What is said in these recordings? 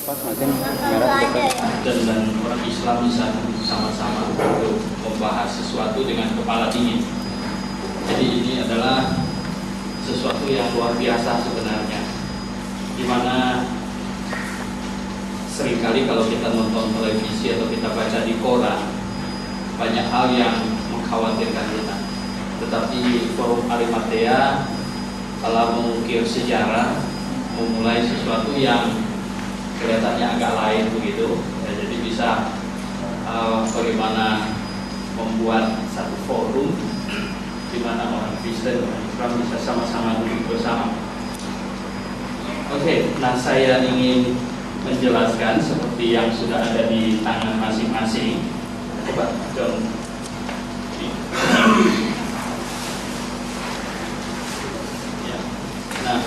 dan orang Islam bisa sama-sama untuk membahas sesuatu dengan kepala dingin. Jadi ini adalah sesuatu yang luar biasa sebenarnya, dimana seringkali kalau kita nonton televisi atau kita baca di koran, banyak hal yang mengkhawatirkan kita. Tetapi Forum Arimatea telah mengukir sejarah, memulai sesuatu yang kelihatannya agak lain begitu. Ya, jadi bisa bagaimana membuat satu forum di mana orang Kristen dan Islam bisa sama-sama duduk bersama. Oke, nah saya ingin menjelaskan seperti yang sudah ada di tangan masing-masing. Coba John. Ya. Nah,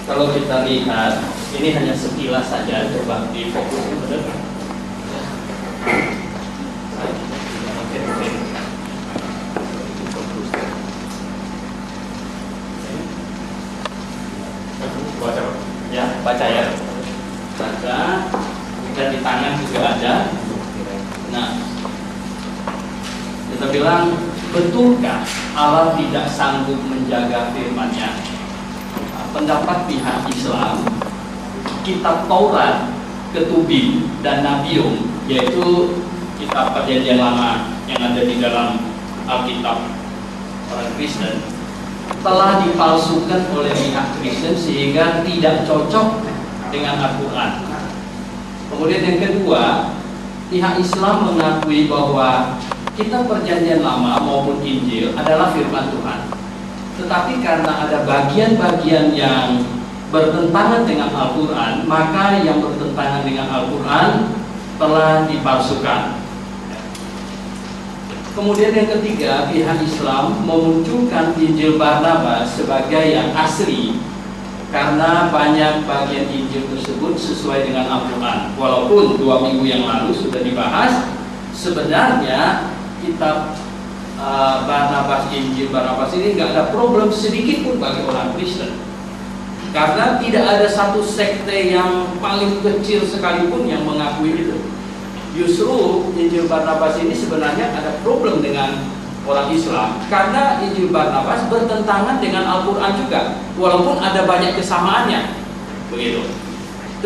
kalau kita lihat, ini hanya sekilas saja, coba difokus benar. Baca ya, baca, dan di tangan juga ada. Nah, kita bilang, betulkah Allah tidak sanggup menjaga firman-Nya? Nah, pendapat pihak Islam, kitab Taurat, Ketubim, dan Nabium, yaitu kitab Perjanjian Lama yang ada di dalam Alkitab orang Kristen, telah dipalsukan oleh pihak Kristen sehingga tidak cocok dengan Al-Quran. Kemudian yang kedua, pihak Islam mengakui bahwa kitab Perjanjian Lama maupun Injil adalah firman Tuhan. Tetapi karena ada bagian-bagian yang bertentangan dengan Al-Quran, maka yang bertentangan dengan Al-Quran telah dipalsukan. Kemudian yang ketiga, pihak Islam memunculkan Injil Barnabas sebagai yang asli karena banyak bagian Injil tersebut sesuai dengan Al-Quran. Walaupun 2 minggu yang lalu sudah dibahas, sebenarnya kitab Injil Barnabas ini nggak ada problem sedikit pun bagi orang Kristen, karena tidak ada satu sekte yang paling kecil sekalipun yang mengakui itu. Justru Injil Barnabas ini sebenarnya ada problem dengan orang Islam, karena Injil Barnabas bertentangan dengan Al-Quran juga, walaupun ada banyak kesamaannya, begitu.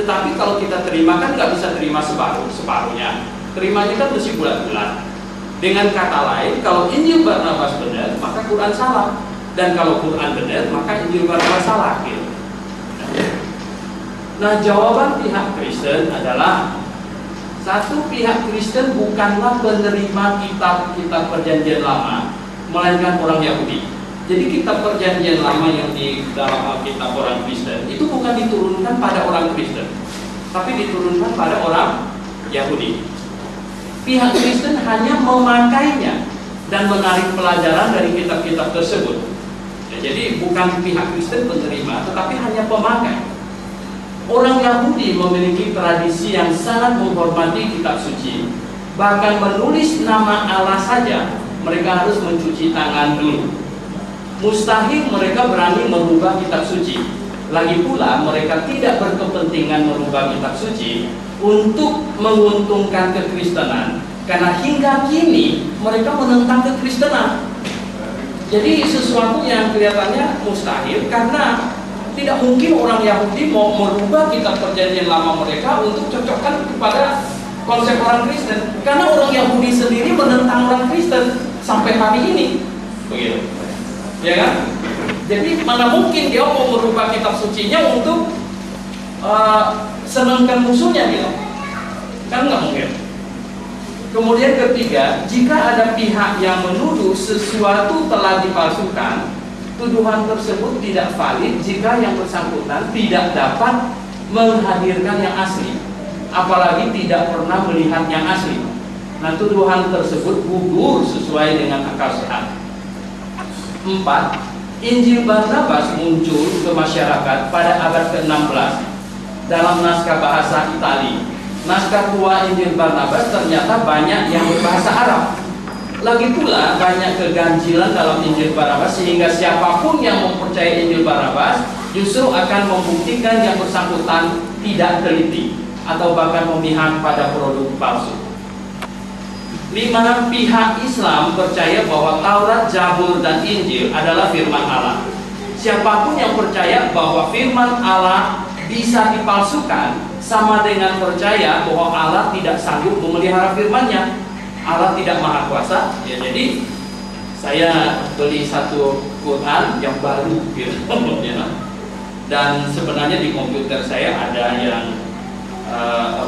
Tetapi kalau kita terima kan nggak bisa terima separuhnya, terimanya kan mesti bulat-bulat. Dengan kata lain, kalau Injil Barnabas benar, maka Quran salah, dan kalau Quran benar, maka Injil Barnabas salah, gitu. Nah, jawaban pihak Kristen adalah, satu, pihak Kristen bukanlah penerima kitab-kitab Perjanjian Lama, melainkan orang Yahudi. Jadi kitab Perjanjian Lama yang di dalam Alkitab orang Kristen itu bukan diturunkan pada orang Kristen, tapi diturunkan pada orang Yahudi. Pihak Kristen hanya memakainya dan menarik pelajaran dari kitab-kitab tersebut. Ya, jadi bukan pihak Kristen penerima, tetapi hanya pemakai. Orang Yahudi memiliki tradisi yang sangat menghormati kitab suci. Bahkan menulis nama Allah saja, mereka harus mencuci tangan dulu. Mustahil mereka berani merubah kitab suci. Lagi pula mereka tidak berkepentingan merubah kitab suci untuk menguntungkan kekristenan, karena hingga kini mereka menentang kekristenan. Jadi sesuatu yang kelihatannya mustahil, karena tidak mungkin orang Yahudi mau merubah kitab Perjanjian Lama mereka untuk cocokkan kepada konsep orang Kristen, karena orang Yahudi sendiri menentang orang Kristen sampai hari ini, begitu, ya kan? Jadi mana mungkin dia mau merubah kitab sucinya untuk senangkan musuhnya, gitu? Kan nggak mungkin. Kemudian ketiga, jika ada pihak yang menuduh sesuatu telah dipalsukan, tuduhan tersebut tidak valid jika yang bersangkutan tidak dapat menghadirkan yang asli, apalagi tidak pernah melihat yang asli. Nah, tuduhan tersebut gugur sesuai dengan akal sehat. 4. Injil Barnabas muncul ke masyarakat pada abad ke-16 dalam naskah bahasa Itali. Naskah tua Injil Barnabas ternyata banyak yang berbahasa Arab. Lagi pula banyak keganjilan dalam Injil Barnabas, sehingga siapapun yang mempercayai Injil Barnabas justru akan membuktikan yang bersangkutan tidak teliti atau bahkan memihak pada produk palsu. 5. Pihak Islam percaya bahwa Taurat, Zabur, dan Injil adalah firman Allah. Siapapun yang percaya bahwa firman Allah bisa dipalsukan sama dengan percaya bahwa Allah tidak sanggup memelihara firman-Nya. Allah tidak maha kuasa. Ya, jadi saya beli satu Quran yang baru gitu, ya. Dan sebenarnya di komputer saya ada yang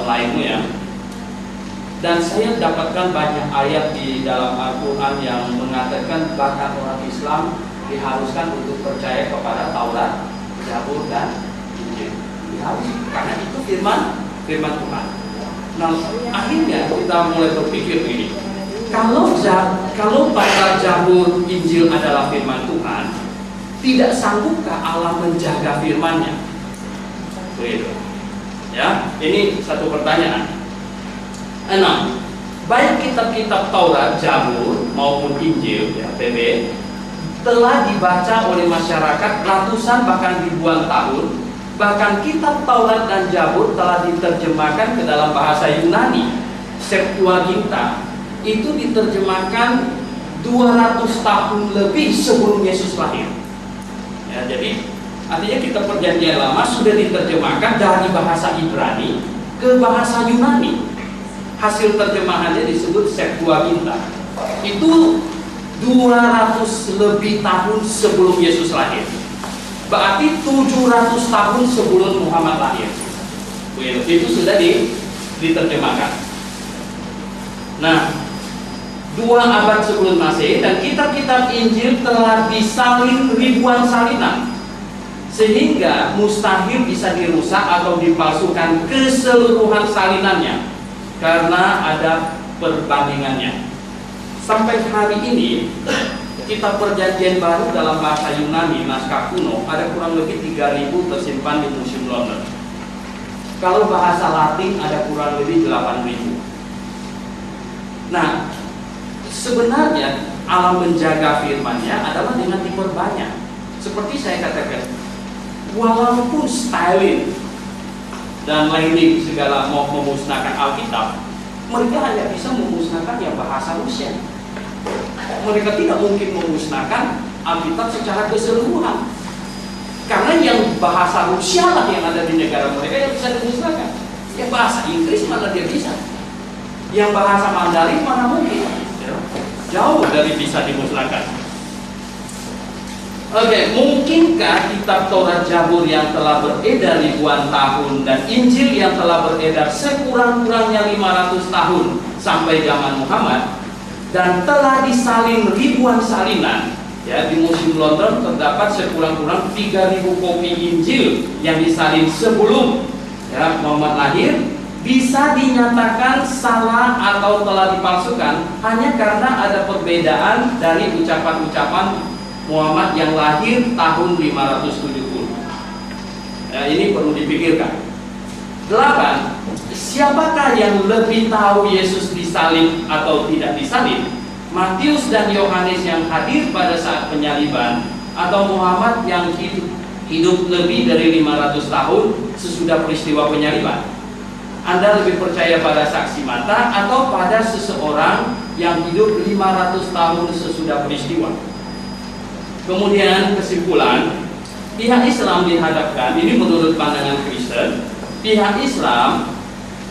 online ya. Dan saya dapatkan banyak ayat di dalam Al-Quran yang mengatakan bahkan orang Islam diharuskan untuk percaya kepada Taurat, Zabur, dan Injil. Diharuskan, karena itu firman Tuhan. Nah, akhirnya kita mulai berpikir ini, kalau Taurat, Zabur, Injil adalah firman Tuhan, tidak sanggupkah Allah menjaga firman-Nya? Begitu. Ya, ini satu pertanyaan. 6. Baik kitab-kitab Taurat, Zabur maupun Injil, ya, TB, telah dibaca oleh masyarakat ratusan bahkan ribuan tahun. Bahkan kitab Taurat dan Zabur telah diterjemahkan ke dalam bahasa Yunani. Septuaginta itu diterjemahkan 200 tahun lebih sebelum Yesus lahir. Ya, jadi artinya kitab Perjanjian Lama sudah diterjemahkan dari bahasa Ibrani ke bahasa Yunani. Hasil terjemahannya disebut Septuaginta. Itu 200 lebih tahun sebelum Yesus lahir. Berarti 700 tahun sebelum Muhammad lahir. Itu sudah diterjemahkan. Nah, 2 abad sebelum Masehi dan kitab-kitab Injil telah disalin ribuan salinan, sehingga mustahil bisa dirusak atau dipalsukan keseluruhan salinannya karena ada perbandingannya. Sampai hari ini kitab Perjanjian Baru dalam bahasa Yunani naskah kuno ada kurang lebih 3.000 tersimpan di Museum London. Kalau bahasa Latin ada kurang lebih 8.000. Nah, sebenarnya Allah menjaga firman-Nya adalah dengan diperbanyak. Seperti saya katakan, walaupun Stalin dan Lenin segala mau memusnahkan Alkitab, mereka hanya bisa memusnahkan yang bahasa Rusia. Mereka tidak mungkin memusnahkan Alkitab secara keseluruhan, karena yang bahasa Rusia lah yang ada di negara mereka yang bisa dimusnahkan. Yang bahasa Inggris mana dia bisa, yang bahasa Mandarin mana mungkin, jauh dari bisa dimusnahkan. Oke, mungkinkah kitab Taurat, Zabur yang telah beredar ribuan tahun dan Injil yang telah beredar sekurang-kurangnya 500 tahun sampai zaman Muhammad dan telah disalin ribuan salinan, ya, di Museum London terdapat sekurang-kurang 3.000 kopi Injil yang disalin sebelum, ya, Muhammad lahir, bisa dinyatakan salah atau telah dipalsukan hanya karena ada perbedaan dari ucapan-ucapan Muhammad yang lahir tahun 570. Nah, ini perlu dipikirkan. 8. Siapakah yang lebih tahu Yesus disalib atau tidak disalib? Matius dan Yohanes yang hadir pada saat penyaliban, atau Muhammad yang hidup lebih dari 500 tahun sesudah peristiwa penyaliban? Anda lebih percaya pada saksi mata atau pada seseorang yang hidup 500 tahun sesudah peristiwa? Kemudian kesimpulan, pihak Islam dihadapkan, ini menurut pandangan Kristen, pihak Islam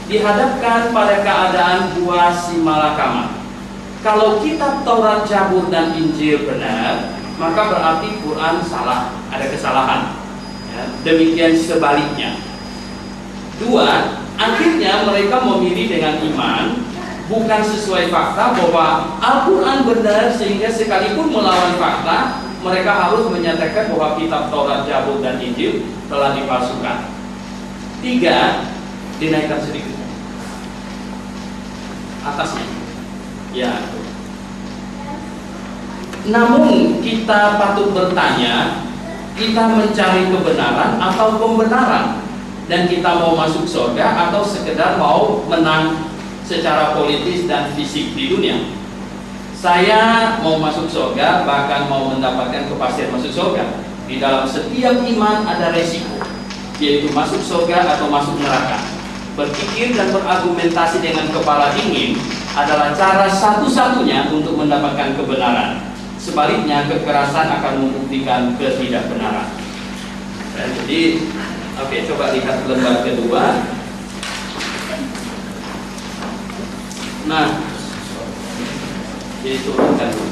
dihadapkan pada keadaan dua simalakama. Kalau kitab Taurat, Zabur, dan Injil benar, maka berarti Quran salah, ada kesalahan, ya, demikian sebaliknya. 2. Akhirnya mereka memilih dengan iman, bukan sesuai fakta bahwa Al-Quran benar, sehingga sekalipun melawan fakta, mereka harus menyatakan bahwa kitab Taurat, Zabur, dan Injil telah dipalsukan. 3. Dinaikkan sedikit atasnya, ya. Namun kita patut bertanya, kita mencari kebenaran atau pembenaran, dan kita mau masuk surga atau sekedar mau menang secara politis dan fisik di dunia. Saya mau masuk surga, bahkan mau mendapatkan kepastian masuk surga. Di dalam setiap iman ada resiko, yaitu masuk surga atau masuk neraka. Berpikir dan berargumentasi dengan kepala dingin adalah cara satu-satunya untuk mendapatkan kebenaran. Sebaliknya, kekerasan akan membuktikan ketidakbenaran. Jadi, oke, coba lihat lembar kedua. Nah, diturunkan dulu.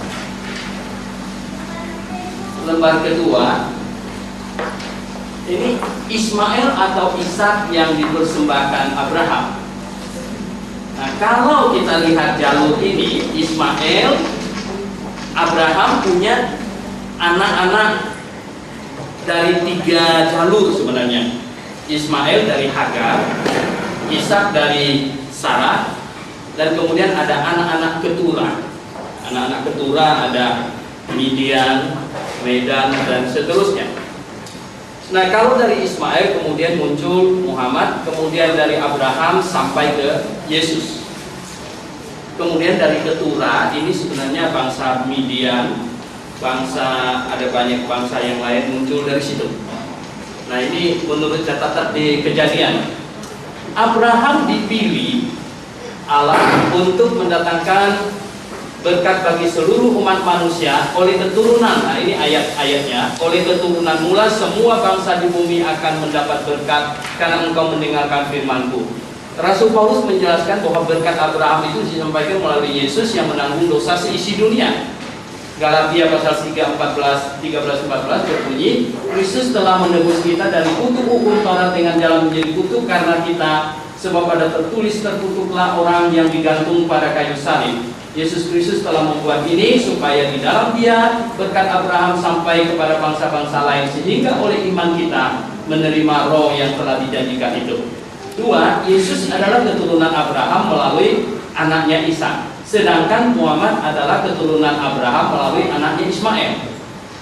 Lembar kedua, ini Ismail atau Ishak yang dipersembahkan Abraham. Nah, kalau kita lihat jalur ini, Ismail, Abraham punya anak-anak dari 3 jalur sebenarnya. Ismail dari Hagar, Ishak dari Sarah, dan kemudian ada anak-anak keturah. Anak-anak keturah ada Midian, Medan, dan seterusnya. Nah, kalau dari Ismail kemudian muncul Muhammad, kemudian dari Abraham sampai ke Yesus. Kemudian dari keturah ini sebenarnya bangsa Midian, ada banyak bangsa yang lain muncul dari situ. Nah, ini menurut catatan di Kejadian, Abraham dipilih Allah untuk mendatangkan berkat bagi seluruh umat manusia oleh keturunan. Nah, ini ayat-ayatnya. Oleh keturunan mula semua bangsa di bumi akan mendapat berkat karena engkau mendengarkan firman-Ku. Rasul Paulus menjelaskan bahwa berkat Abraham itu disampaikan melalui Yesus yang menanggung dosa seisi dunia. Galatia pasal 13-14 berbunyi, Kristus telah menebus kita dari kutuk hukum Taurat dengan jalan menjadi kutuk karena kita, sebab ada tertulis terkutuklah orang yang digantung pada kayu salib. Yesus Kristus telah membuat ini supaya di dalam Dia berkat Abraham sampai kepada bangsa-bangsa lain, sehingga oleh iman kita menerima roh yang telah dijanjikan itu. 2. Yesus adalah keturunan Abraham melalui anaknya Ishak, sedangkan Muhammad adalah keturunan Abraham melalui anaknya Ismail.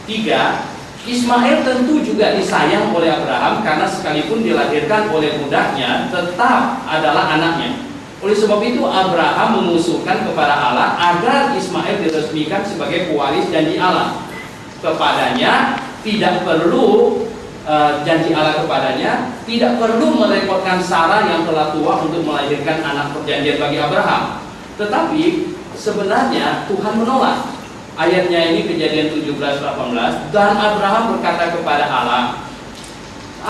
3. Ismail tentu juga disayang oleh Abraham karena sekalipun dilahirkan oleh budaknya tetap adalah anaknya. Oleh sebab itu Abraham mengusulkan kepada Allah agar Ismail diresmikan sebagai pewaris janji Allah kepadanya. Tidak perlu janji Allah kepadanya, tidak perlu merepotkan Sarah yang telah tua untuk melahirkan anak perjanjian bagi Abraham. Tetapi sebenarnya Tuhan menolak. Ayatnya ini Kejadian 17:18, dan Abraham berkata kepada Allah,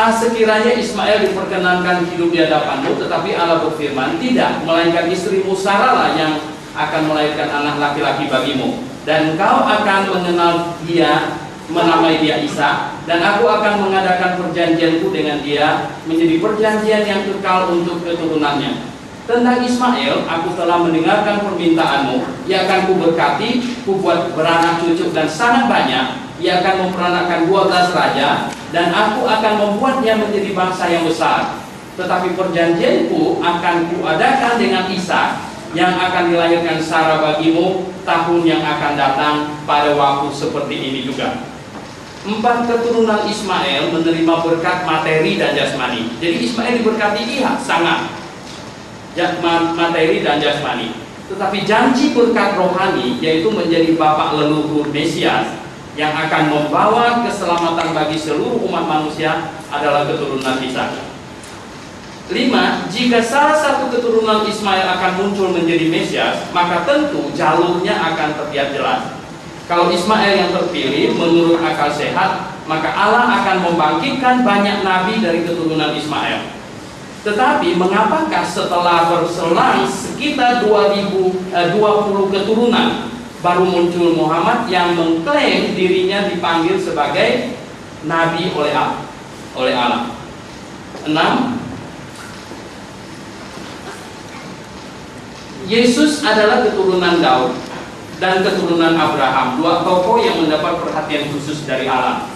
sekiranya Ismail diperkenankan hidup di hadapanmu, tetapi Allah berfirman, tidak, melainkan istrimu Sarah lah yang akan melahirkan anak laki-laki bagimu, dan engkau akan mengenal dia, menamai dia Ishak, dan aku akan mengadakan perjanjianku dengan dia menjadi perjanjian yang kekal untuk keturunannya. Tentang Ismail, aku telah mendengarkan permintaanmu, ia akan kuberkati, kubuat beranak cucu dan sangat banyak. Ia akan memperanakkan 12 raja, dan aku akan membuatnya menjadi bangsa yang besar. Tetapi perjanjianku akan kuadakan dengan Ishak, yang akan dilahirkan Sarah bagimu tahun yang akan datang pada waktu seperti ini juga. 4 keturunan Ismail menerima berkat materi dan jasmani. Jadi Ismail diberkati sangat materi dan jasmani. Tetapi janji berkat rohani, yaitu menjadi bapak leluhur Mesias yang akan membawa keselamatan bagi seluruh umat manusia, adalah keturunan Ishak. 5. Jika salah satu keturunan Ismail akan muncul menjadi Mesias, maka tentu jalurnya akan terlihat jelas. Kalau Ismail yang terpilih menurut akal sehat, maka Allah akan membangkitkan banyak nabi dari keturunan Ismail. Tetapi mengapakah setelah berselang sekitar 20 keturunan baru muncul Muhammad yang mengklaim dirinya dipanggil sebagai nabi oleh Allah? 6. Yesus adalah keturunan Daud dan keturunan Abraham, 2 tokoh yang mendapat perhatian khusus dari Allah.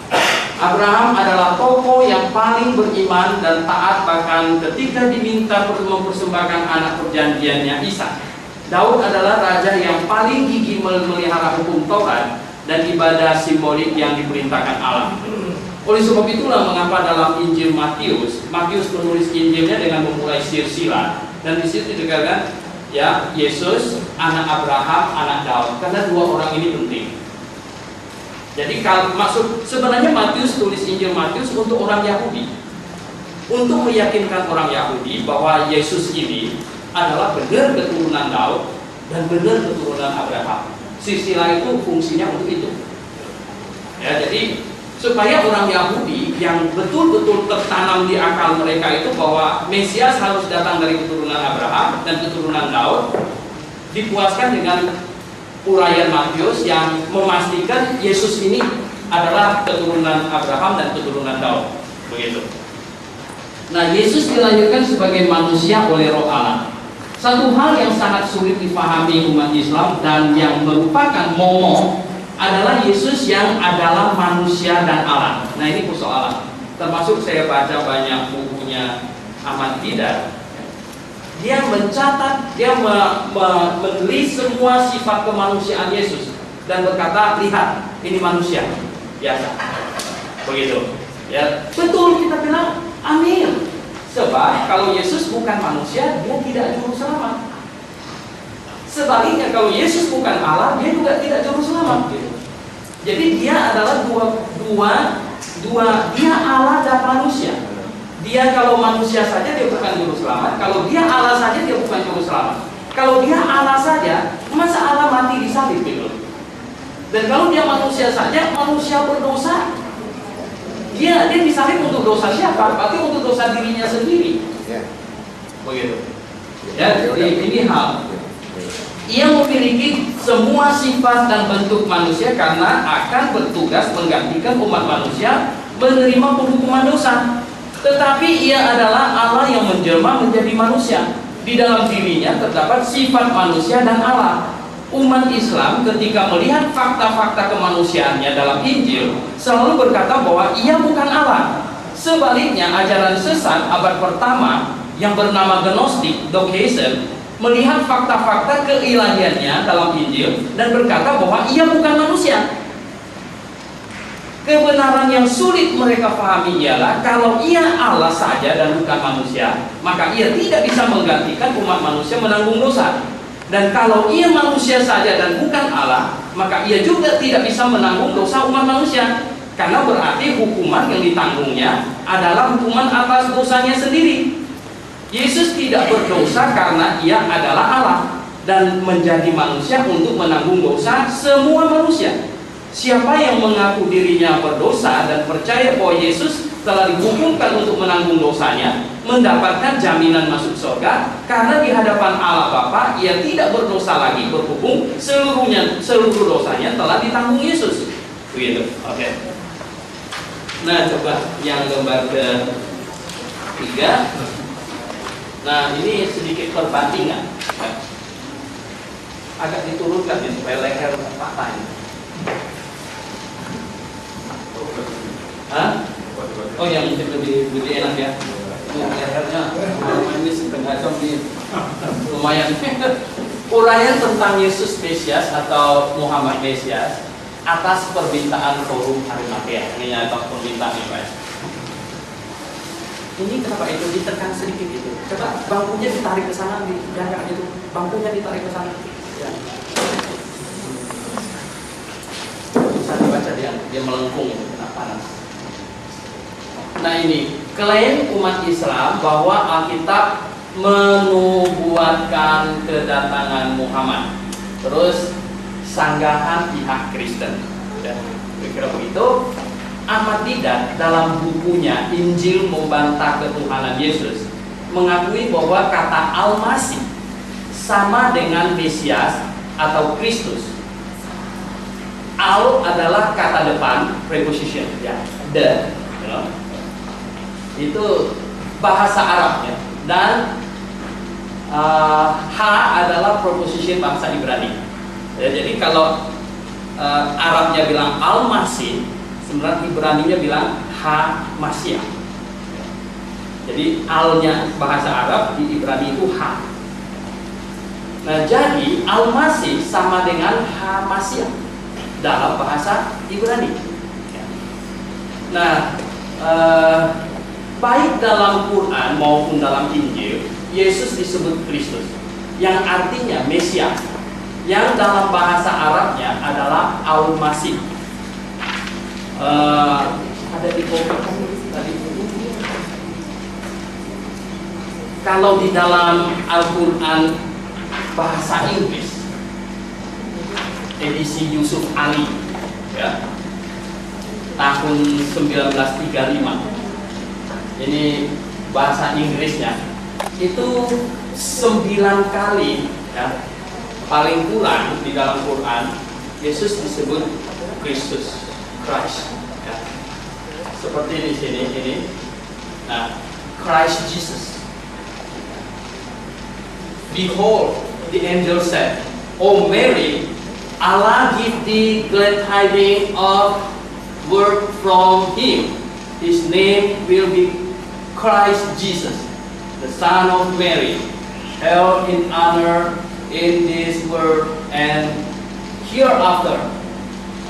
Abraham adalah tokoh yang paling beriman dan taat, bahkan ketika diminta mempersembahkan anak perjanjiannya Ishak. Daud adalah raja yang paling gigih memelihara hukum Taurat dan ibadah simbolik yang diperintahkan Allah. Oleh sebab itulah mengapa dalam Injil Matius menulis Injilnya dengan memulai silsilah, dan di situ dikatakan Yesus anak Abraham, anak Daud, karena 2 orang ini penting. Jadi kalau maksud sebenarnya Matius tulis Injil Matius untuk orang Yahudi, untuk meyakinkan orang Yahudi bahwa Yesus ini adalah benar keturunan Daud dan benar keturunan Abraham. Silsilah itu fungsinya untuk itu. Ya, jadi supaya orang Yahudi yang betul-betul tertanam di akal mereka itu bahwa Mesias harus datang dari keturunan Abraham dan keturunan Daud, dipuaskan dengan uraian Matius yang memastikan Yesus ini adalah keturunan Abraham dan keturunan Daud. Begitu. Nah, Yesus dilahirkan sebagai manusia oleh Roh Allah. Satu hal yang sangat sulit dipahami umat Islam dan yang merupakan momok adalah Yesus yang adalah manusia dan Allah. Nah, ini persoalan. Termasuk saya baca banyak bukunya Ahmad Didat. Dia mencatat, dia menulis semua sifat kemanusiaan Yesus dan berkata, lihat, ini manusia biasa. Begitu. Ya, betul kita bilang, amin. Sebab kalau Yesus bukan manusia, dia tidak juru selamat. Sebaliknya kalau Yesus bukan Allah, dia juga tidak juru selamat. Jadi dia adalah dia Allah dan manusia. Dia kalau manusia saja dia bukan juru selamat, kalau dia Allah saja dia bukan juru selamat. Kalau dia Allah saja, masa Allah mati di salib gitu. Dan kalau dia manusia saja, manusia berdosa. Dia disalib untuk dosa siapa? Berarti untuk dosa dirinya sendiri. Begitu. Ya, jadi ini hal. Ia memiliki semua sifat dan bentuk manusia karena akan bertugas menggantikan umat manusia menerima penghukuman dosa. Tetapi ia adalah Allah yang menjelma menjadi manusia. Di dalam dirinya terdapat sifat manusia dan Allah. Umat Islam ketika melihat fakta-fakta kemanusiaannya dalam Injil selalu berkata bahwa ia bukan Allah. Sebaliknya ajaran sesat abad pertama yang bernama Gnostik, Dokeism, melihat fakta-fakta keilahiannya dalam Injil dan berkata bahwa ia bukan manusia. Kebenaran yang sulit mereka pahami ialah kalau ia Allah saja dan bukan manusia, maka ia tidak bisa menggantikan umat manusia menanggung dosa. Dan kalau ia manusia saja dan bukan Allah, maka ia juga tidak bisa menanggung dosa umat manusia. Karena berarti hukuman yang ditanggungnya adalah hukuman atas dosanya sendiri. Yesus tidak berdosa karena ia adalah Allah dan menjadi manusia untuk menanggung dosa semua manusia. Siapa yang mengaku dirinya berdosa dan percaya bahwa Yesus telah dihukumkan untuk menanggung dosanya, mendapatkan jaminan masuk surga karena di hadapan Allah Bapa ia tidak berdosa lagi, berhubung seluruh dosanya telah ditanggung Yesus. Begitu. Oke. Nah, coba yang gambar ketiga. Nah, ini sedikit perbandingan. Agak diturunkan ya supaya leher patah ini. Hah? Oh, yang lebih enak ya. Lehernya ini setengah jam nih. Lumayan. Uraian tentang Yesus Mesias atau Muhammad Mesias atas permintaan Forum Arimatea. Ini atas permintaan ini, Pak. Ini kenapa itu ditekan sedikit itu? Coba bangkunya ditarik ke sana, diangkat itu. Bangkunya ditarik ke sana. Ya. Bisa dibaca dia melengkung itu, kena panas. Nah, ini klaim umat Islam bahwa Alkitab menubuatkan kedatangan Muhammad. Terus sanggahan pihak Kristen. Ya, kira-kira begitu. Ahmad Didat dalam bukunya Injil Membantah Ketuhanan Yesus mengakui bahwa kata Al-Masih sama dengan Mesias atau Kristus. Al adalah kata depan preposition, ya, the, you know. Itu bahasa Arab ya. Dan ha adalah preposition bahasa Ibrani. Ya, jadi kalau Arabnya bilang Al-Masih, sebenarnya Ibraninya bilang Ha-Masih. Jadi alnya bahasa Arab, di Ibrani itu ha. Nah, jadi Al-Masih sama dengan Ha-Masih dalam bahasa Ibrani. Nah, baik dalam Quran maupun dalam Injil, Yesus disebut Kristus, yang artinya Mesias, yang dalam bahasa Arabnya adalah Al-Masih. Ada di kopi tadi. Kalau di dalam Al-Quran bahasa Inggris, edisi Yusuf Ali, ya, tahun 1935, ini bahasa Inggrisnya itu 9 kali, ya, paling kurang di dalam Quran Yesus disebut Kristus, Christ, ya. Seperti di sini ini, nah, Christ Jesus. Behold, the angel said, O Mary, Allah give thee glad tidings of word from him. His name will be Christ Jesus, the Son of Mary, held in honor in this world and hereafter,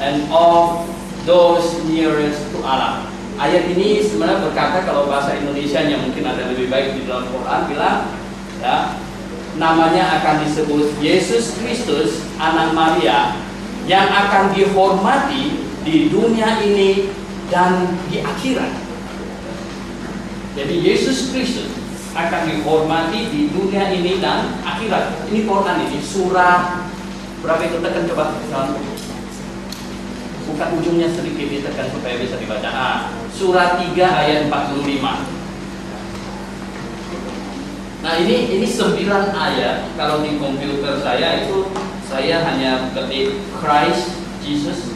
and of those nearest to Allah. Ayat ini sebenarnya berkata, kalau bahasa Indonesianya mungkin ada lebih baik di dalam Quran, bilang, ya, namanya akan disebut Yesus Kristus, anak Maria, yang akan dihormati di dunia ini dan di akhirat. Jadi Yesus Kristus akan dihormati di dunia ini dan akhirat. Ini Quran ini, surah berapa itu, tekan coba. Bukan ujungnya sedikit, ditekan supaya bisa dibaca. Surah 3 ayat 45. Nah, ini 9 ayat. Kalau di komputer saya itu, saya hanya ketik Christ Jesus,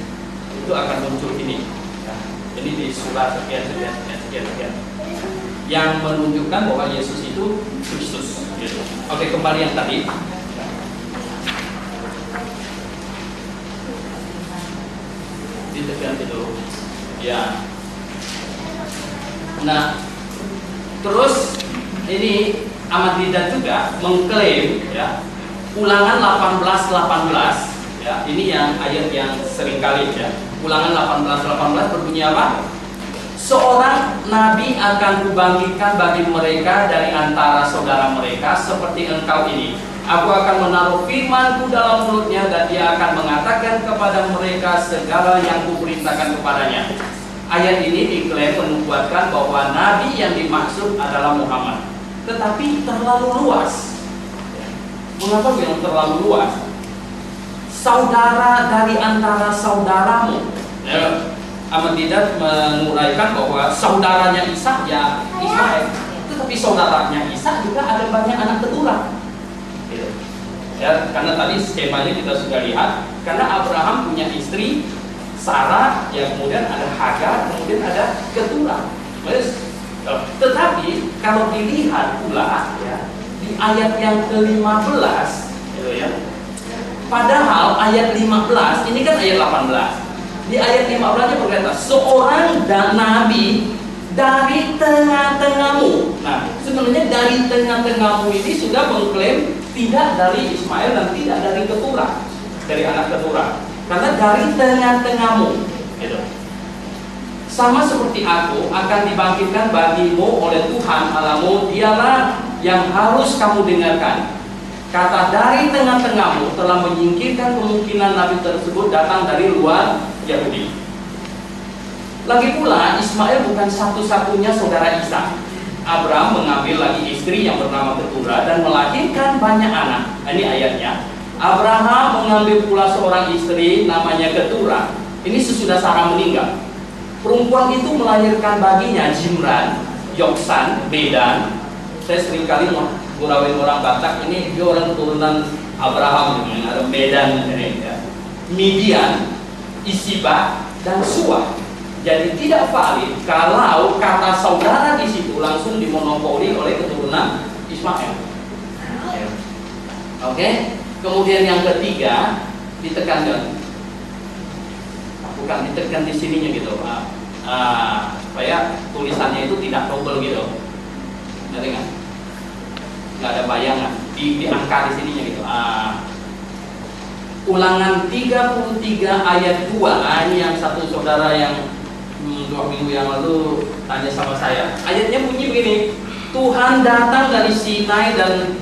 itu akan muncul ini. Nah, ini di surah sekian, yang menunjukkan bahwa Yesus itu Kristus, gitu. Oke, kembali yang tadi. Ditekan dulu, ya. Nah, terus ini Ahmad Didat juga mengklaim, ya, Ulangan 18:18, ya, ini yang ayat yang sering kali, ya. Ulangan 18:18 berbunyi apa? Seorang nabi akan kubangkitkan bagi mereka dari antara saudara mereka seperti engkau ini. Aku akan menaruh firmanku dalam mulutnya dan dia akan mengatakan kepada mereka segala yang kuperintahkan kepadanya. Ayat ini diklaim menubuatkan bahwa nabi yang dimaksud adalah Muhammad. Tetapi terlalu luas. Mengapa bilang terlalu luas? Saudara dari antara saudaramu, ya, Ahmad Didat menguraikan bahwa saudaranya Ishak, ya, Ismail. Tetapi saudaranya Ishak juga ada banyak anak keturunan. Gitu. Ya, karena tadi skemanya kita sudah lihat. Karena Abraham punya istri Sarah, ya, kemudian ada Hagar, kemudian ada keturunan. Tetapi kalau dilihat pula, ya, di ayat yang ke-15, gitu, ya. Padahal ayat 15 ini kan ayat 18. Di ayat 15-nya berkata, seorang dan nabi dari tengah-tengahmu. Nah, sebenarnya dari tengah-tengahmu ini sudah mengklaim tidak dari Ismail dan tidak dari keturunan, dari anak keturunan. Karena dari tengah-tengahmu, gitu. Sama seperti aku akan dibangkitkan bagimu oleh Tuhan Allahmu, dialah yang harus kamu dengarkan. Kata dari tengah-tengahmu telah menyingkirkan kemungkinan nabi tersebut datang dari luar Yahudi. Lagi pula Ismail bukan satu-satunya saudara Ishak. Abraham mengambil lagi istri yang bernama Keturah dan melahirkan banyak anak. Ini ayatnya. Abraham mengambil pula seorang istri namanya Keturah. Ini sesudah Sarah meninggal. Perempuan itu melahirkan baginya Jimran, Yoksan, Medan. Saya seringkali ngurawain orang Batak, ini dia orang keturunan Abraham, ada Medan, ya. Midian, Isibah, dan Suah. Jadi tidak valid kalau kata saudara di situ langsung dimonopoli oleh keturunan Ismail. Oke. Kemudian yang ketiga ditekankan. Bukan ditekan di sininya gitu, supaya tulisannya itu tidak double gitu, ngerti nggak? Nggak ada bayangan di angka di sininya gitu. Ulangan 33 ayat 2. Ini yang satu saudara yang 2 minggu yang lalu tanya sama saya. Ayatnya bunyi begini: Tuhan datang dari Sinai dan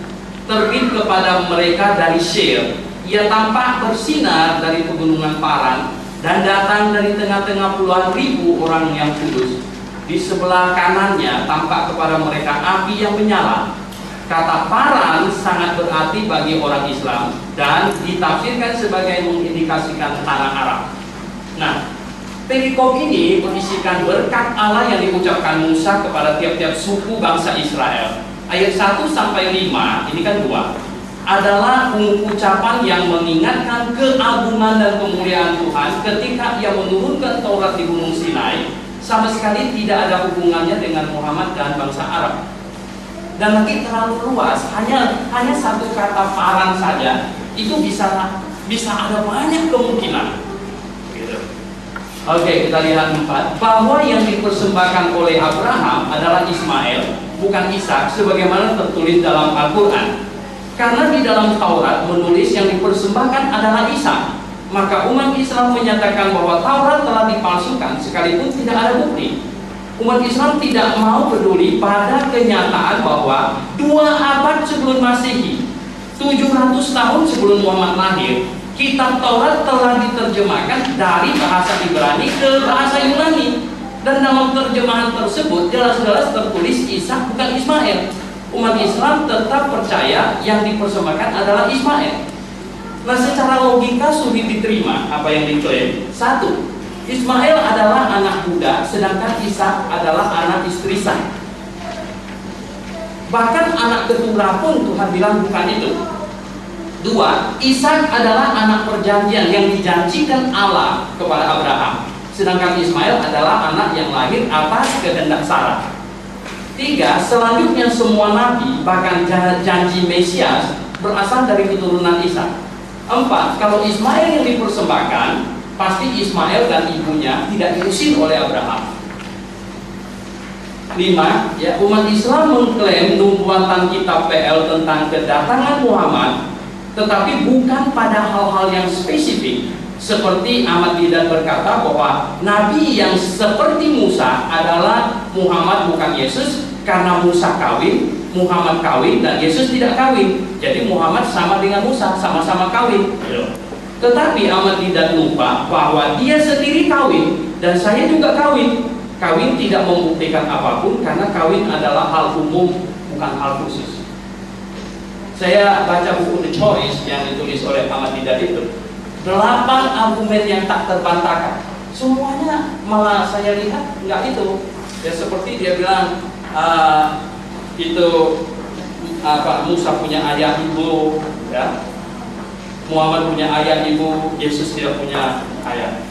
terbit kepada mereka dari Seir. Ia tampak bersinar dari pegunungan Paran dan datang dari tengah-tengah puluhan ribu orang yang kudus. Di sebelah kanannya tampak kepada mereka api yang menyala. Kata paran sangat berarti bagi orang Islam dan ditafsirkan sebagai mengindikasikan tanah Arab. Nah, perikop ini berisikan berkat Allah yang diucapkan Musa kepada tiap-tiap suku bangsa Israel. Ayat 1 sampai 5, ini kan 2, adalah ucapan yang mengingatkan keagungan dan kemuliaan Tuhan ketika Ia menurunkan Taurat di Gunung Sinai. Sama sekali tidak ada hubungannya dengan Muhammad dan bangsa Arab. Dan lagi terlalu luas, hanya satu kata paran saja itu bisa ada banyak kemungkinan. Gitu. Oke, kita lihat 4, bahwa yang dipersembahkan oleh Abraham adalah Ismail, bukan Ishak, sebagaimana tertulis dalam Al-Quran. Karena di dalam Taurat menulis yang dipersembahkan adalah Ishak, maka umat Islam menyatakan bahwa Taurat telah dipalsukan sekalipun tidak ada bukti. Umat Islam tidak mau peduli pada kenyataan bahwa 2 abad sebelum Masehi, 700 tahun sebelum Muhammad lahir, kitab Taurat telah diterjemahkan dari bahasa Ibrani ke bahasa Yunani. Dan dalam terjemahan tersebut jelas-jelas tertulis Ishak bukan Ismail. Umat Islam tetap percaya yang dipersembahkan adalah Ismail. Nah, secara logika sulit diterima apa yang diklaim. 1, Ismail adalah anak budak, sedangkan Ishak adalah anak istri sah. Bahkan anak keturunan pun Tuhan bilang bukan itu. 2, Ishak adalah anak perjanjian yang dijanjikan Allah kepada Abraham, sedangkan Ismail adalah anak yang lahir atas kehendak Sarah. 3, selanjutnya semua nabi bahkan janji Mesias berasal dari keturunan Ishak. 4, kalau Ismail yang dipersembahkan, pasti Ismail dan ibunya tidak diusir oleh Abraham. 5, ya, umat Islam mengklaim nubuatan kitab PL tentang kedatangan Muhammad, tetapi bukan pada hal-hal yang spesifik. Seperti Ahmad Didat berkata bahwa nabi yang seperti Musa adalah Muhammad bukan Yesus, karena Musa kawin, Muhammad kawin, dan Yesus tidak kawin. Jadi Muhammad sama dengan Musa, sama-sama kawin. Tetapi Ahmad Didat lupa bahwa dia sendiri kawin dan saya juga kawin. Kawin tidak membuktikan apapun karena kawin adalah hal umum, bukan hal khusus. Saya baca buku The Choice yang ditulis oleh Ahmad Didat itu, 8 argumen yang tak terbantahkan. Semuanya malah saya lihat nggak itu. Ya seperti dia bilang itu Musa punya ayah ibu, ya. Muhammad punya ayah ibu, Yesus tidak punya ayah.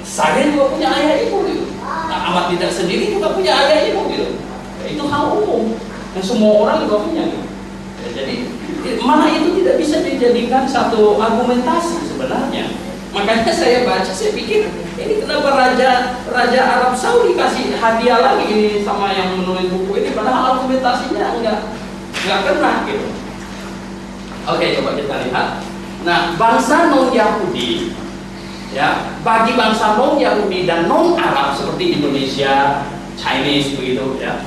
Saya juga punya ayah ibu gitu. Nah, Ahmad Didat sendiri juga punya ayah ibu gitu. Ya, itu hal umum yang semua orang juga punya gitu. Ya, jadi mana itu tidak bisa dijadikan satu argumentasi sebenarnya. Makanya saya baca, saya pikir ini kenapa Raja Arab Saudi kasih hadiah lagi ini sama yang menulis buku ini, padahal argumentasinya nggak kena gitu. Oke, coba kita lihat. Nah, bangsa non-Yahudi, ya, bagi bangsa non-Yahudi dan non-Arab seperti Indonesia, Chinese begitu, ya,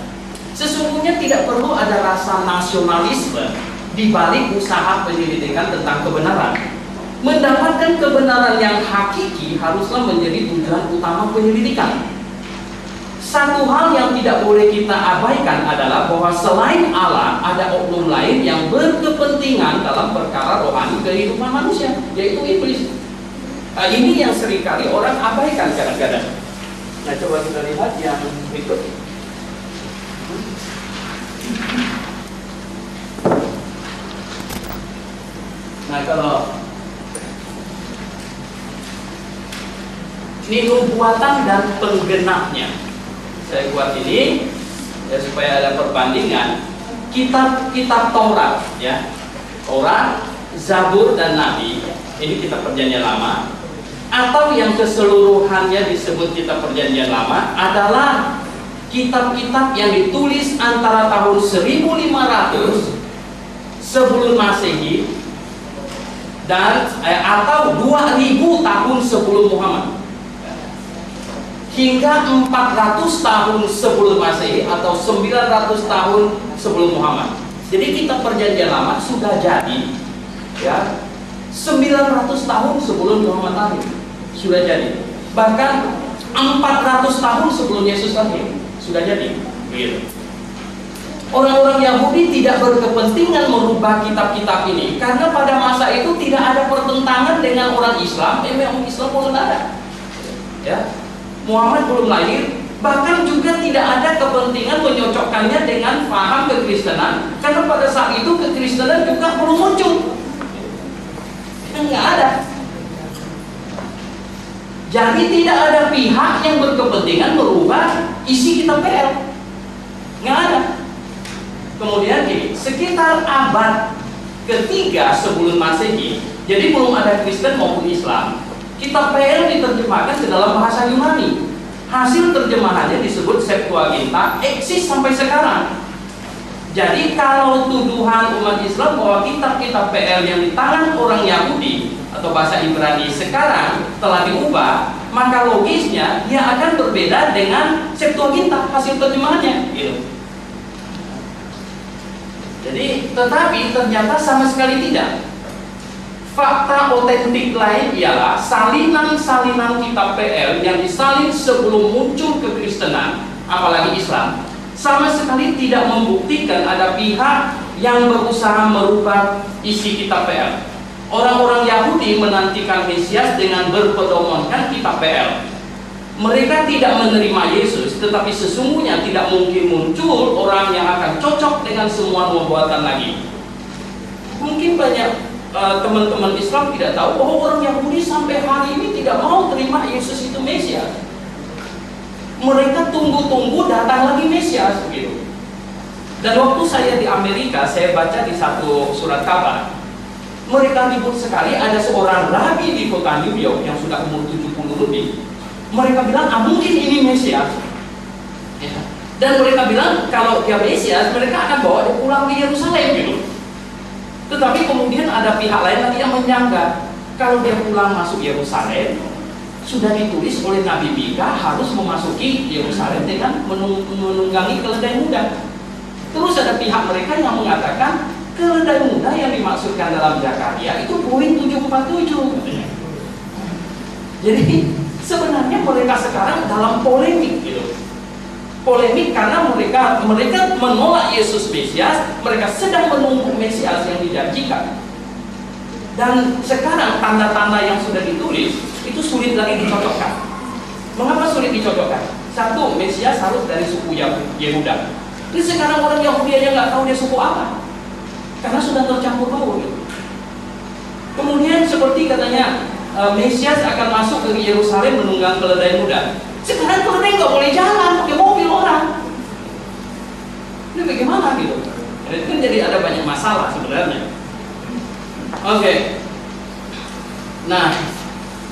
sesungguhnya tidak perlu ada rasa nasionalisme di balik usaha penyelidikan tentang kebenaran. Mendapatkan kebenaran yang hakiki haruslah menjadi tujuan utama penyelidikan. Satu hal yang tidak boleh kita abaikan adalah bahwa selain Allah ada oknum lain yang berkepentingan dalam perkara rohani kehidupan manusia, yaitu iblis. Nah, ini yang seringkali orang abaikan kadang-kadang. Nah, coba kita lihat yang berikut. Nah, kalau ini nubuatan dan penggenapnya, saya buat ini ya supaya ada perbandingan. Kitab Taurat, ya, Taurat, Zabur dan Nabi, ini kitab Perjanjian Lama, atau yang keseluruhannya disebut kitab Perjanjian Lama adalah kitab-kitab yang ditulis antara tahun 1500 sebelum Masehi dan atau 2000 tahun sebelum Muhammad hingga 400 tahun sebelum Masehi atau 900 tahun sebelum Muhammad. Jadi kitab Perjanjian Lama sudah jadi, ya, 900 tahun sebelum Muhammad lahir. sudah jadi. Bahkan 400 tahun sebelum Yesus lahir sudah jadi. Begitu. Orang-orang Yahudi tidak berkepentingan merubah kitab-kitab ini karena pada masa itu tidak ada pertentangan dengan orang Islam. Memang Islam belum ada, ya. Muhammad belum lahir, bahkan juga tidak ada kepentingan menyocokkannya dengan paham kekristenan karena pada saat itu kekristenan juga belum muncul. Nggak ada. Jadi tidak ada pihak yang berkepentingan merubah isi kitab PL. Nggak ada. Kemudian gini, sekitar abad ketiga sebelum Masehi, jadi belum ada Kristen maupun Islam, kitab PL diterjemahkan ke dalam bahasa Yunani. Hasil terjemahannya disebut Septuaginta, eksis sampai sekarang. Jadi kalau tuduhan umat Islam bahwa kitab-kitab PL yang di tangan orang Yahudi atau bahasa Ibrani sekarang telah diubah, maka logisnya dia akan berbeda dengan Septuaginta hasil terjemahannya, gitu. Jadi, tetapi ternyata sama sekali tidak. Fakta otentik lain ialah salinan-salinan kitab PL yang disalin sebelum muncul kekristenan, apalagi Islam, sama sekali tidak membuktikan ada pihak yang berusaha merubah isi kitab PL. Orang-orang Yahudi menantikan Mesias dengan berpedomankan kitab PL. Mereka tidak menerima Yesus, tetapi sesungguhnya tidak mungkin muncul orang yang akan cocok dengan semua nubuatan lagi. Mungkin banyak teman-teman Islam tidak tahu bahwa orang Yahudi sampai hari ini tidak mau terima Yesus itu Mesias. Mereka tunggu-tunggu datang lagi Mesias, gitu. Dan waktu saya di Amerika, saya baca di satu surat kabar, mereka ribut sekali. Ada seorang rabi di kota New York yang sudah umur 70 lebih. Mereka bilang, mungkin ini Mesias, ya. Dan mereka bilang kalau dia Mesias, mereka akan bawa dia pulang ke Yerusalem, gitu. Tetapi kemudian ada pihak lain lagi yang menyangka kalau dia pulang masuk Yerusalem, sudah ditulis oleh Nabi Mika harus memasuki Yerusalem dengan menunggangi keledai muda. Terus ada pihak mereka yang mengatakan keledai muda yang dimaksudkan dalam Zakaria itu Boeing 747, katanya. Jadi sebenarnya mereka sekarang dalam polemik, gitu. Polemik karena mereka menolak Yesus Mesias, mereka sedang menunggu Mesias yang dijanjikan. Dan sekarang tanda-tanda yang sudah ditulis itu sulit lagi dicocokkan. Mengapa sulit dicocokkan? Satu, Mesias harus dari suku Yehuda. Jadi sekarang orang Yahudi aja nggak tahu dia suku apa, karena sudah tercampur baur, gitu. Kemudian seperti katanya Mesias akan masuk ke Yerusalem menunggang keledai muda. Sekarang keledai nggak boleh jalan, pakai mobil orang. Ini bagaimana, gitu? Itu kan jadi ada banyak masalah sebenarnya. Oke. Nah,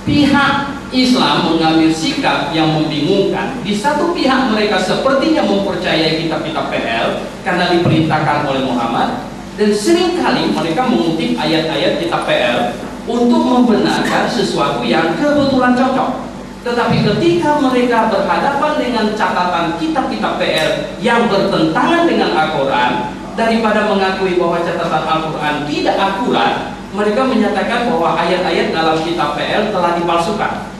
pihak Islam mengambil sikap yang membingungkan. Di satu pihak mereka sepertinya mempercayai kitab-kitab PL karena diperintahkan oleh Muhammad, dan seringkali mereka mengutip ayat-ayat kitab PL untuk membenarkan sesuatu yang kebetulan cocok. Tetapi ketika mereka berhadapan dengan catatan kitab-kitab PL yang bertentangan dengan Al-Quran, daripada mengakui bahwa catatan Al-Quran tidak akurat, mereka menyatakan bahwa ayat-ayat dalam kitab PL telah dipalsukan.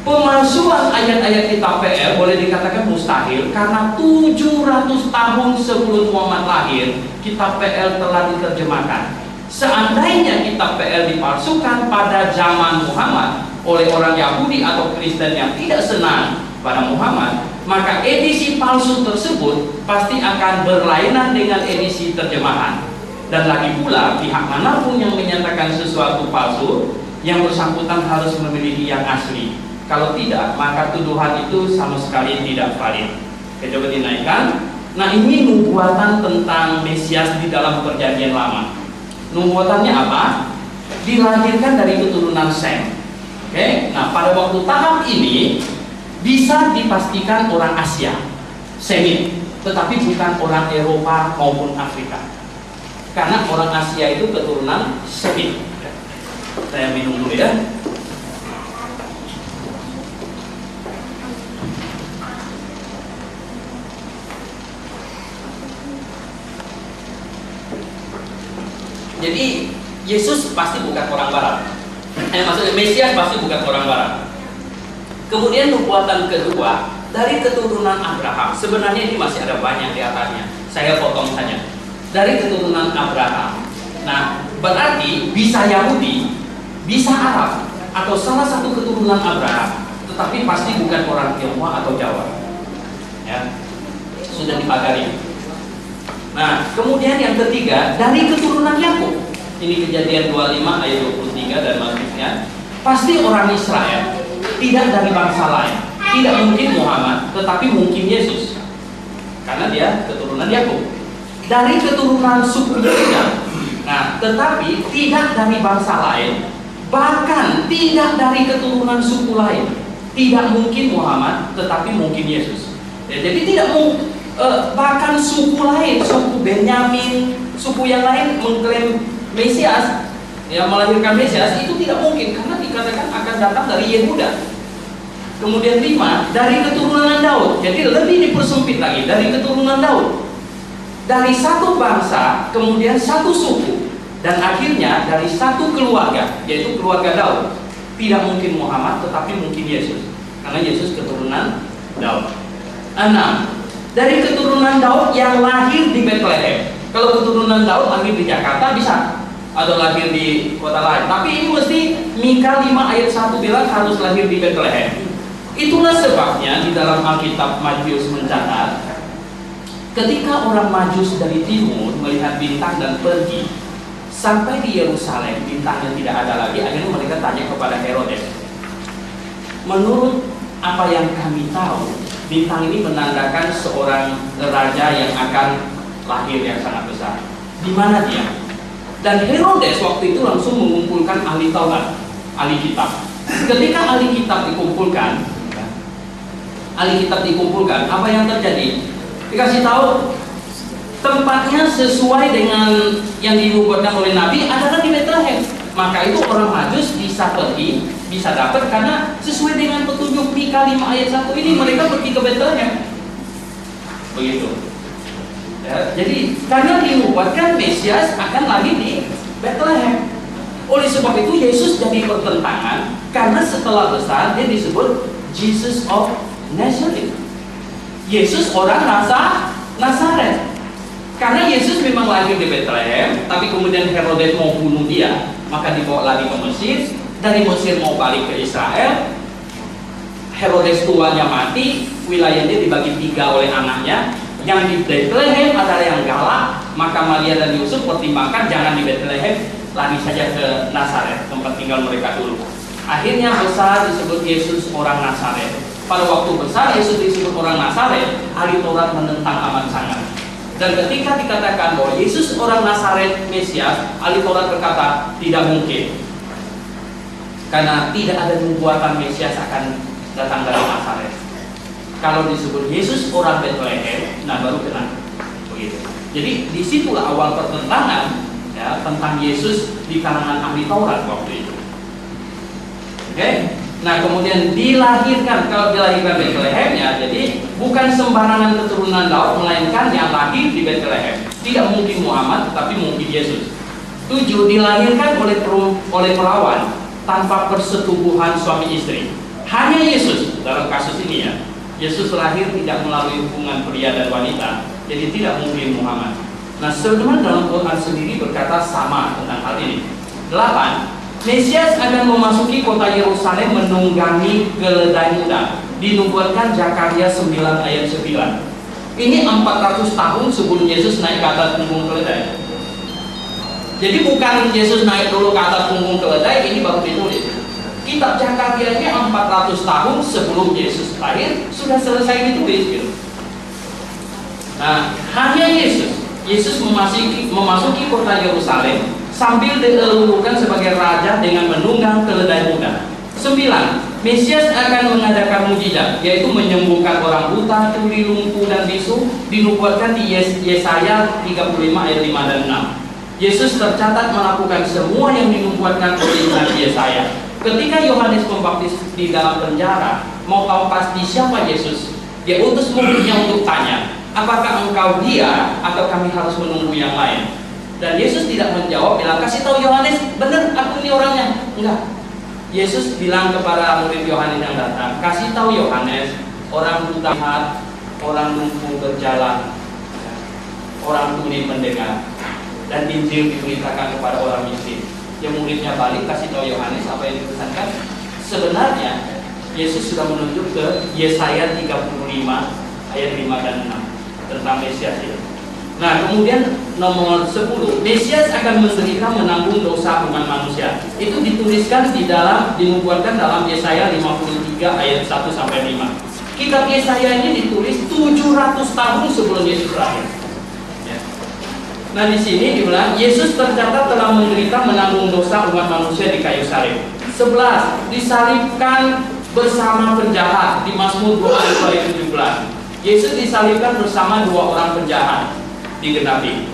Pemalsuan ayat-ayat kitab PL boleh dikatakan mustahil karena 700 tahun sebelum Muhammad lahir, kitab PL telah diterjemahkan. Seandainya kitab PL dipalsukan pada zaman Muhammad oleh orang Yahudi atau Kristen yang tidak senang pada Muhammad, maka edisi palsu tersebut pasti akan berlainan dengan edisi terjemahan. Dan lagi pula, pihak manapun yang menyatakan sesuatu palsu, yang bersangkutan harus memiliki yang asli. Kalau tidak, maka tuduhan itu sama sekali tidak valid. Oke, coba dinaikkan. Nah, ini nubuatan tentang Mesias di dalam Perjanjian Lama. Nubuatannya apa? Dilahirkan dari keturunan Sem. Oke, nah pada waktu tahap ini bisa dipastikan orang Asia, Semit, tetapi bukan orang Eropa maupun Afrika. Karena orang Asia itu keturunan Semit. Saya minum dulu ya. Jadi Yesus pasti bukan orang Barat. Maksudnya Mesias pasti bukan orang barat. Kemudian nubuatan kedua dari keturunan Abraham. Sebenarnya ini masih ada banyak di atasnya. Saya potong saja. Dari keturunan Abraham. Nah, berarti bisa Yahudi, bisa Arab, atau salah satu keturunan Abraham, tetapi pasti bukan orang Tionghoa atau Jawa. Ya, sudah dipagari. Nah, kemudian yang ketiga dari keturunan Yakub. Ini Kejadian 25 ayat 23 dan selanjutnya. Pasti orang Israel, tidak dari bangsa lain. Tidak mungkin Muhammad, tetapi mungkin Yesus, karena dia keturunan Yakub. Dari keturunan suku Yuda. Nah, tetapi tidak dari bangsa lain, bahkan tidak dari keturunan suku lain. Tidak mungkin Muhammad, tetapi mungkin Yesus. Ya, jadi tidak mungkin. Bahkan suku lain, suku Benyamin, suku yang lain mengklaim Mesias, ya, melahirkan Mesias, itu tidak mungkin karena dikatakan akan datang dari Yehuda. Kemudian 5, dari keturunan Daud. Jadi lebih dipersempit lagi, dari keturunan Daud. Dari satu bangsa, kemudian satu suku, dan akhirnya dari satu keluarga, yaitu keluarga Daud. Tidak mungkin Muhammad, tetapi mungkin Yesus, karena Yesus keturunan Daud. 6, dari keturunan Daud yang lahir di Bethlehem. Kalau keturunan Daud lahir di Jakarta bisa, atau lahir di kota lain. Tapi ini mesti Mika 5 ayat 1 bilang harus lahir di Bethlehem. Itulah sebabnya di dalam Alkitab Matius mencatat, ketika orang Majus dari timur melihat bintang dan pergi sampai di Yerusalem, bintangnya tidak ada lagi. Akhirnya mereka tanya kepada Herodes, menurut apa yang kami tahu, bintang ini menandakan seorang raja yang akan lahir yang sangat besar. Di mana dia? Dan Herodes waktu itu langsung mengumpulkan ahli Taurat, ahli kitab. Ketika ahli kitab dikumpulkan, apa yang terjadi? Dikasih tahu tempatnya sesuai dengan yang dinubuatkan oleh Nabi adalah di Bethlehem. Maka itu orang Majus bisa pergi, bisa dapat karena sesuai dengan petunjuk Mika 5 ayat 1 ini mereka pergi ke Bethlehem. Begitu. Ya, jadi karena dinubuatkan Mesias akan lahir di Bethlehem. Oleh sebab itu Yesus jadi pertentangan karena setelah besar dia disebut Jesus of Nazareth. Yesus orang Nazaret. Karena Yesus memang lahir di Bethlehem, tapi kemudian Herodes mau bunuh dia, maka dibawa lagi ke Mesir. Dari Mesir mau balik ke Israel. Herodes tuanya mati, wilayahnya dibagi 3 oleh anaknya. Yang di Bethlehem adalah yang galak, maka Maria dan Yusuf pertimbangkan jangan di Bethlehem, lari saja ke Nazaret, tempat tinggal mereka dulu. Akhirnya besar disebut Yesus orang Nazaret. Pada waktu besar Yesus disebut orang Nazaret, ahli Taurat menentang amat sangat. Dan ketika dikatakan bahwa Yesus orang Nazaret Mesias, ahli Taurat berkata tidak mungkin, karena tidak ada nubuatan Mesias akan datang dari Nazaret. Kalau disebut Yesus orang Bethlehem, nah baru kena. Begitu. Jadi disitulah awal pertentangan ya, tentang Yesus di kalangan ahli Taurat waktu itu. Oke. Nah kemudian dilahirkan, kalau dilahirkan Bethlehem ya, jadi bukan sembarangan keturunan Daud, melainkan yang lahir di Bethlehem. Tidak mungkin Muhammad, tetapi mungkin Yesus. 7, dilahirkan oleh perawan tanpa persetubuhan suami istri. Hanya Yesus dalam kasus ini ya. Yesus lahir tidak melalui hubungan pria dan wanita, jadi tidak mungkin Muhammad. Nah sebenarnya dalam Quran sendiri berkata sama tentang hal ini. 8, Mesias akan memasuki kota Yerusalem menunggangi keledai muda. Dinubuatkan Zakaria 9 ayat 9. Ini 400 tahun sebelum Yesus naik ke atas punggung keledai. Jadi bukan Yesus naik dulu ke atas punggung keledai, ini baru ditulis. Kitab Zakaria ini 400 tahun sebelum Yesus lahir sudah selesai ditulis gitu. Nah, hanya Yesus memasuki kota Yerusalem sambil dielulukan sebagai raja dengan menunggang keledai muda. 9. Mesias akan mengadakan mujizat, yaitu menyembuhkan orang buta, tuli, lumpuh, dan bisu. Dinubuatkan di Yesaya 35 ayat 5 dan 6. Yesus tercatat melakukan semua yang dinubuatkan oleh Nabi Yesaya. Ketika Yohanes Pembaptis di dalam penjara, mau tahu pasti siapa Yesus, dia utus muridnya untuk tanya, apakah engkau dia atau kami harus menunggu yang lain? Dan Yesus tidak menjawab, bilang, kasih tahu Yohanes, benar aku ini orangnya. Enggak. Yesus bilang kepada murid Yohanes yang datang, kasih tahu Yohanes, orang buta lihat, orang lumpuh berjalan, orang tuli mendengar, dan Injil diberitakan kepada orang miskin. Yang muridnya balik kasih tahu Yohanes apa yang dipesankan. Sebenarnya Yesus sudah menunjuk ke Yesaya 35 ayat 5 dan 6 tentang Mesias itu. Nah, kemudian nomor 10, Mesias akan menderita menanggung dosa umat manusia. Itu dituliskan dinubuatkan dalam Yesaya 53 ayat 1 sampai 5. Kitab Yesaya ini ditulis 700 tahun sebelum Yesus lahir. Ya. Nah, di sini dibilang Yesus tercatat telah menderita menanggung dosa umat manusia di kayu salib. 11, disalibkan bersama penjahat di Mazmur 20 ayat 17. Yesus disalibkan bersama dua orang penjahat, digenapi.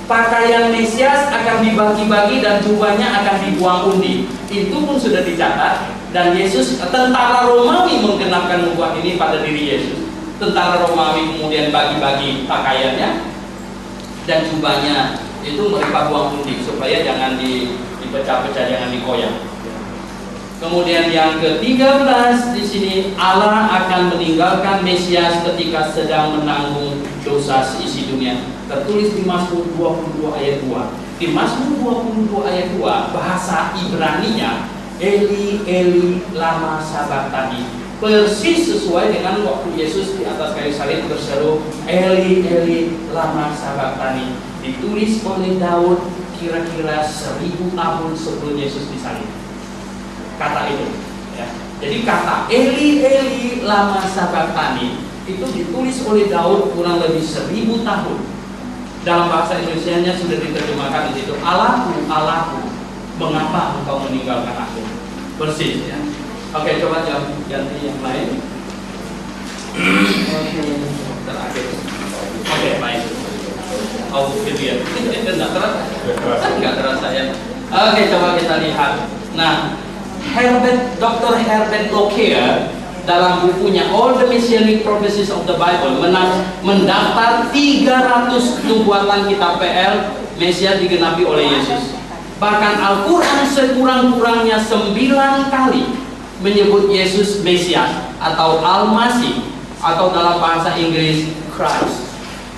Pakaian Mesias akan dibagi-bagi dan jubahnya akan dibuang undi. Itu pun sudah dicatat. Dan Yesus, tentara Romawi menggenapkan nubuat ini pada diri Yesus. Tentara Romawi kemudian bagi-bagi pakaiannya dan jubahnya itu mereka buang undi supaya jangan dipecah-pecah, jangan dikoyak. Kemudian yang ke-13 di sini, Allah akan meninggalkan Mesias ketika sedang menanggung dosa seisi dunia. Tertulis di Mazmur 22 ayat 2. Di Mazmur 22 ayat 2 bahasa Ibraninya Eli Eli lama sabachthani, persis sesuai dengan waktu Yesus di atas kayu salib berseru Eli Eli lama sabachthani, ditulis oleh Daud kira-kira 1000 tahun sebelum Yesus disalib. Kata itu, ya. Jadi kata Eli Eli lama sabachthani itu ditulis oleh Daud kurang lebih 1000 tahun. Dalam bahasa Indonesianya sudah diterjemahkan di situ, Allahku, Allahku, mengapa engkau meninggalkan aku? Persis, ya. Oke, coba ganti yang lain. Terakhir. Oke, baik. Oh, gitu ya. Enggak terasa ya. Oke, coba kita lihat. Nah, Dr. Herbert Lockyer dalam bukunya All the Messianic Prophecies of the Bible mendaftar 300 nubuatan kitab PL Mesias digenapi oleh Yesus. Bahkan Al-Quran sekurang-kurangnya 9 kali menyebut Yesus Mesias atau Al-Masih, atau dalam bahasa Inggris Christ.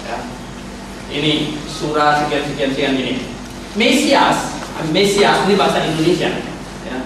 Ya. Ini surah sekian-sekian ini. Mesias ini bahasa Indonesia. Ya.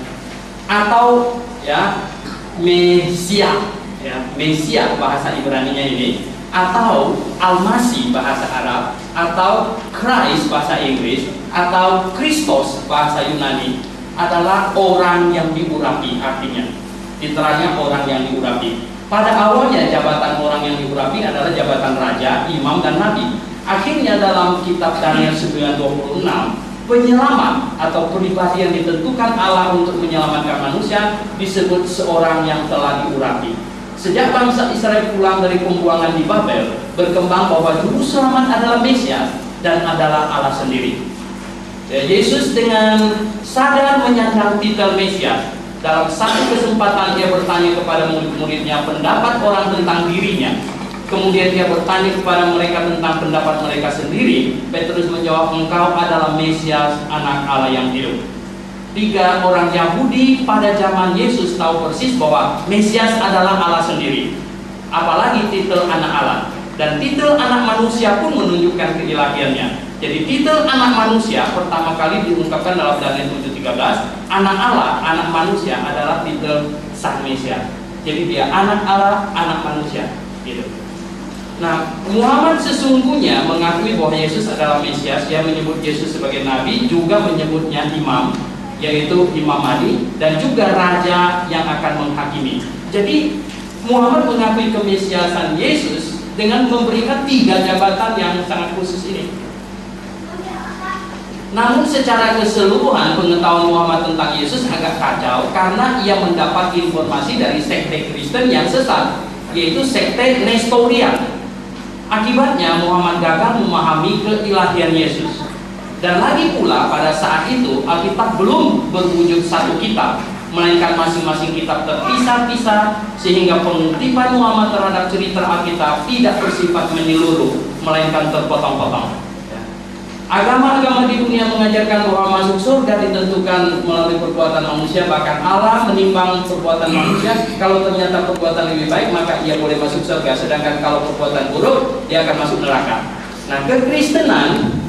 Atau ya Mesia, ya, Mesia bahasa Ibraninya ini, atau Al-Masih bahasa Arab, atau Christ bahasa Inggris, atau Christos bahasa Yunani, adalah orang yang diurapi artinya. Literalnya orang yang diurapi. Pada awalnya jabatan orang yang diurapi adalah jabatan raja, imam, dan nabi. Akhirnya dalam kitab Daniel 9:26, penyelamat atau pribadi yang ditentukan Allah untuk menyelamatkan manusia disebut seorang yang telah diurapi. Sejak bangsa Israel pulang dari pembuangan di Babel, berkembang bahwa juru selamat adalah Mesias dan adalah Allah sendiri. Ya, Yesus dengan sadar menyandang titel Mesias. Dalam satu kesempatan dia bertanya kepada murid-muridnya pendapat orang tentang dirinya. Kemudian dia bertanya kepada mereka tentang pendapat mereka sendiri. Petrus menjawab, engkau adalah Mesias, anak Allah yang hidup. 3 orang Yahudi pada zaman Yesus tahu persis bahwa Mesias adalah Allah sendiri. Apalagi titel anak Allah. Dan titel anak manusia pun menunjukkan keilahiannya. Jadi titel anak manusia pertama kali diungkapkan dalam Daniel 7:13. Anak Allah, anak manusia adalah titel Sang Mesias. Jadi dia anak Allah, anak manusia. Gitu. Nah, Muhammad sesungguhnya mengakui bahwa Yesus adalah Mesias. Dia menyebut Yesus sebagai Nabi, juga menyebutnya Imam, yaitu Imam Mahdi, dan juga Raja yang akan menghakimi. Jadi Muhammad mengakui kemesiasan Yesus dengan memberikan 3 jabatan yang sangat khusus ini. Namun secara keseluruhan pengetahuan Muhammad tentang Yesus agak kacau karena ia mendapat informasi dari sekte Kristen yang sesat, yaitu sekte Nestorian. Akibatnya Muhammad gagal memahami keilahian Yesus. Dan lagi pula pada saat itu Alkitab belum berwujud satu kitab, melainkan masing-masing kitab terpisah-pisah, sehingga pengutipan Muhammad terhadap cerita Alkitab tidak bersifat menyeluruh, melainkan terpotong-potong. Agama-agama di dunia mengajarkan bahwa masuk surga ditentukan melalui perbuatan manusia, bahkan Allah menimbang perbuatan manusia. Kalau ternyata perbuatan lebih baik, maka ia boleh masuk surga, sedangkan kalau perbuatan buruk, dia akan masuk neraka. Nah, kekristenan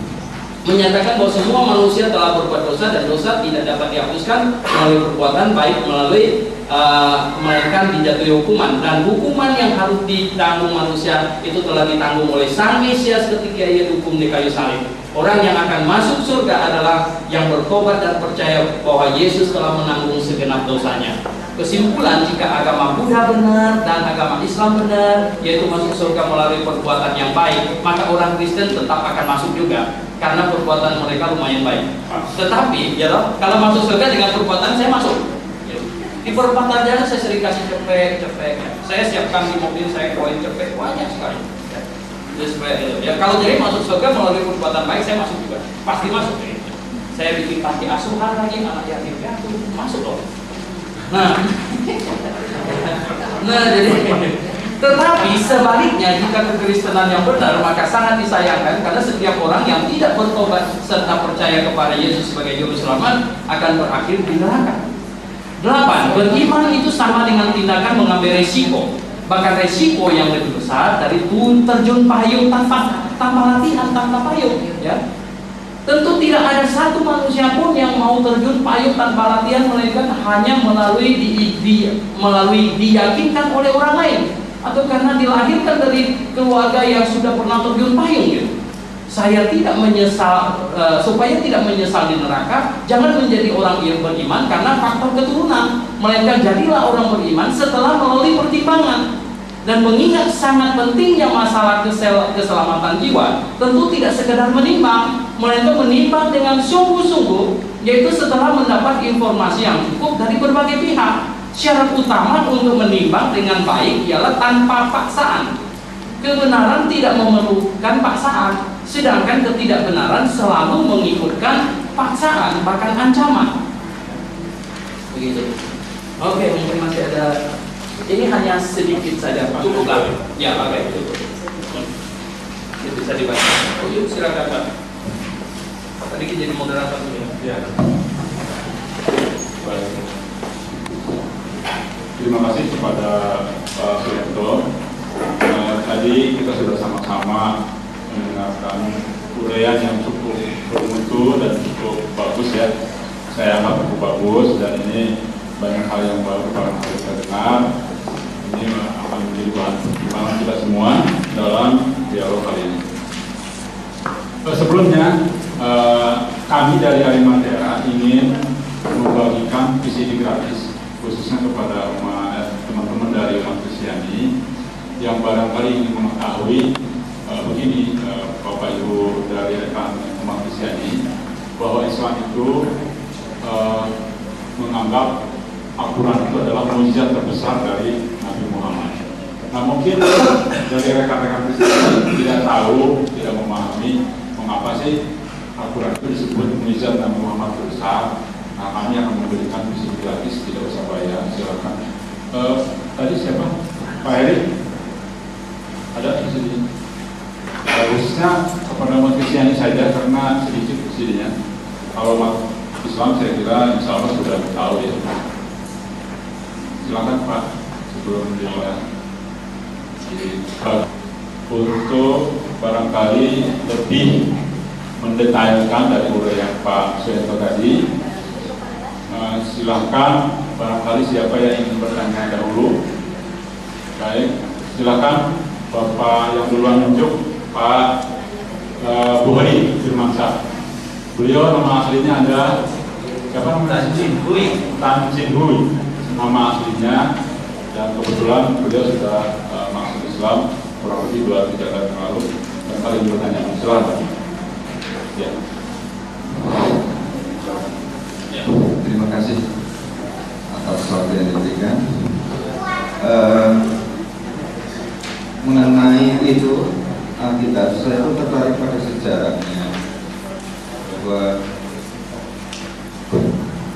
menyatakan bahwa semua manusia telah berbuat dosa dan dosa tidak dapat dihapuskan melalui perbuatan baik, melainkan dijatuhi hukuman, dan hukuman yang harus ditanggung manusia itu telah ditanggung oleh Sang Mesias ketika ia dihukum di kayu salib. Orang yang akan masuk surga adalah yang bertobat dan percaya bahwa Yesus telah menanggung segenap dosanya. Kesimpulan, jika agama Buddha benar dan agama Islam benar, yaitu masuk surga melalui perbuatan yang baik, maka orang Kristen tetap akan masuk juga karena perbuatan mereka lumayan baik. Tetapi ya, kalau masuk surga dengan perbuatan, saya masuk. Di perempatan jalan saya sering kasih cepek. Saya siapkan di mobil saya koin cepek banyak sekali. Ya, kalau jadi masuk surga melalui perbuatan baik, saya masuk juga. Pasti masuk. Saya bikin panti asuhan lagi, anak yatim piatu, masuk loh. Nah, jadi tetapi sebaliknya, jika kekristenan yang benar, maka sangat disayangkan karena setiap orang yang tidak bertobat serta percaya kepada Yesus sebagai juru selamat akan berakhir di neraka. 8. Beriman itu sama dengan tindakan mengambil resiko, bahkan resiko yang lebih besar dari terjun payung tanpa latihan, tanpa payung. Ya, tentu tidak ada satu manusia pun yang mau terjun payung tanpa latihan, melainkan hanya melalui diyakinkan oleh orang lain, atau karena dilahirkan dari keluarga yang sudah pernah terjun payung. Gitu. Saya tidak menyesal, supaya tidak menyesal di neraka, jangan menjadi orang yang beriman karena faktor keturunan, melainkan jadilah orang beriman setelah melalui pertimbangan. Dan mengingat sangat pentingnya masalah keselamatan jiwa, tentu tidak sekedar menimbang, melainkan menimbang dengan sungguh-sungguh, yaitu setelah mendapat informasi yang cukup dari berbagai pihak. Syarat utama untuk menimbang dengan baik ialah tanpa paksaan. Kebenaran tidak memerlukan paksaan, sedangkan ketidakbenaran selalu mengikutkan paksaan, bahkan ancaman. Begitu. Oke, mungkin masih ada. Ini hanya sedikit saja, cukup lah. Ya, oke, cukup. Ini bisa dibaca. Oh, yuk, silakan Pak. Tadi kita jadi moderator dulu ya. Baik. Terima kasih kepada Pak Suyanto. Tadi kita sudah sama-sama mendengarkan uraian yang cukup bermutu dan cukup bagus ya. Saya anggap cukup bagus, dan ini banyak hal yang baru barangkali kita dengar. Ini akan menjadi bahan pertimbangan kita semua dalam dialog kali ini. Sebelumnya, kami dari Alimatera ingin membagikan VCD gratis, khususnya kepada teman-teman dari umat Kristiani yang barangkali ingin mengetahui begini, Bapak Ibu dari rekan umat Kristiani, bahwa Islam itu menganggap Al-Quran itu adalah mukjizat terbesar dari Nabi Muhammad. Nah, mungkin dari rekan-rekan Kristiani tidak tahu, tidak memahami mengapa sih Al-Quran itu disebut mukjizat Nabi Muhammad terbesar. Nah, kami akan memberikan visi gratis, tidak usah bayar, silakan. Tadi siapa? Pak Heri? Ada di sini. Khususnya kepada umat Kristiani saja, karena sedikit visinya. Kalau umat Islam saya kira insya Allah sudah tahu ya. Silakan Pak, sebelum dimulai. Untuk barangkali lebih mendetailkan dari uraian Pak Suyanto tadi, silakan barangkali siapa yang ingin bertanya dahulu. Baik, silakan Bapak yang duluan menunjuk, Pak Buhari Firmansyah. Beliau nama aslinya ada siapa namanya? Tan Chin Hui nama aslinya, dan kebetulan beliau sudah masuk Islam kurang lebih 2-3 tahun yang lalu. Dan kali ini bertanya, silakan. Ya. Terima kasih atas waktu yang diberikan. Mengenai itu Alkitab, saya itu tertarik pada sejarahnya, bahwa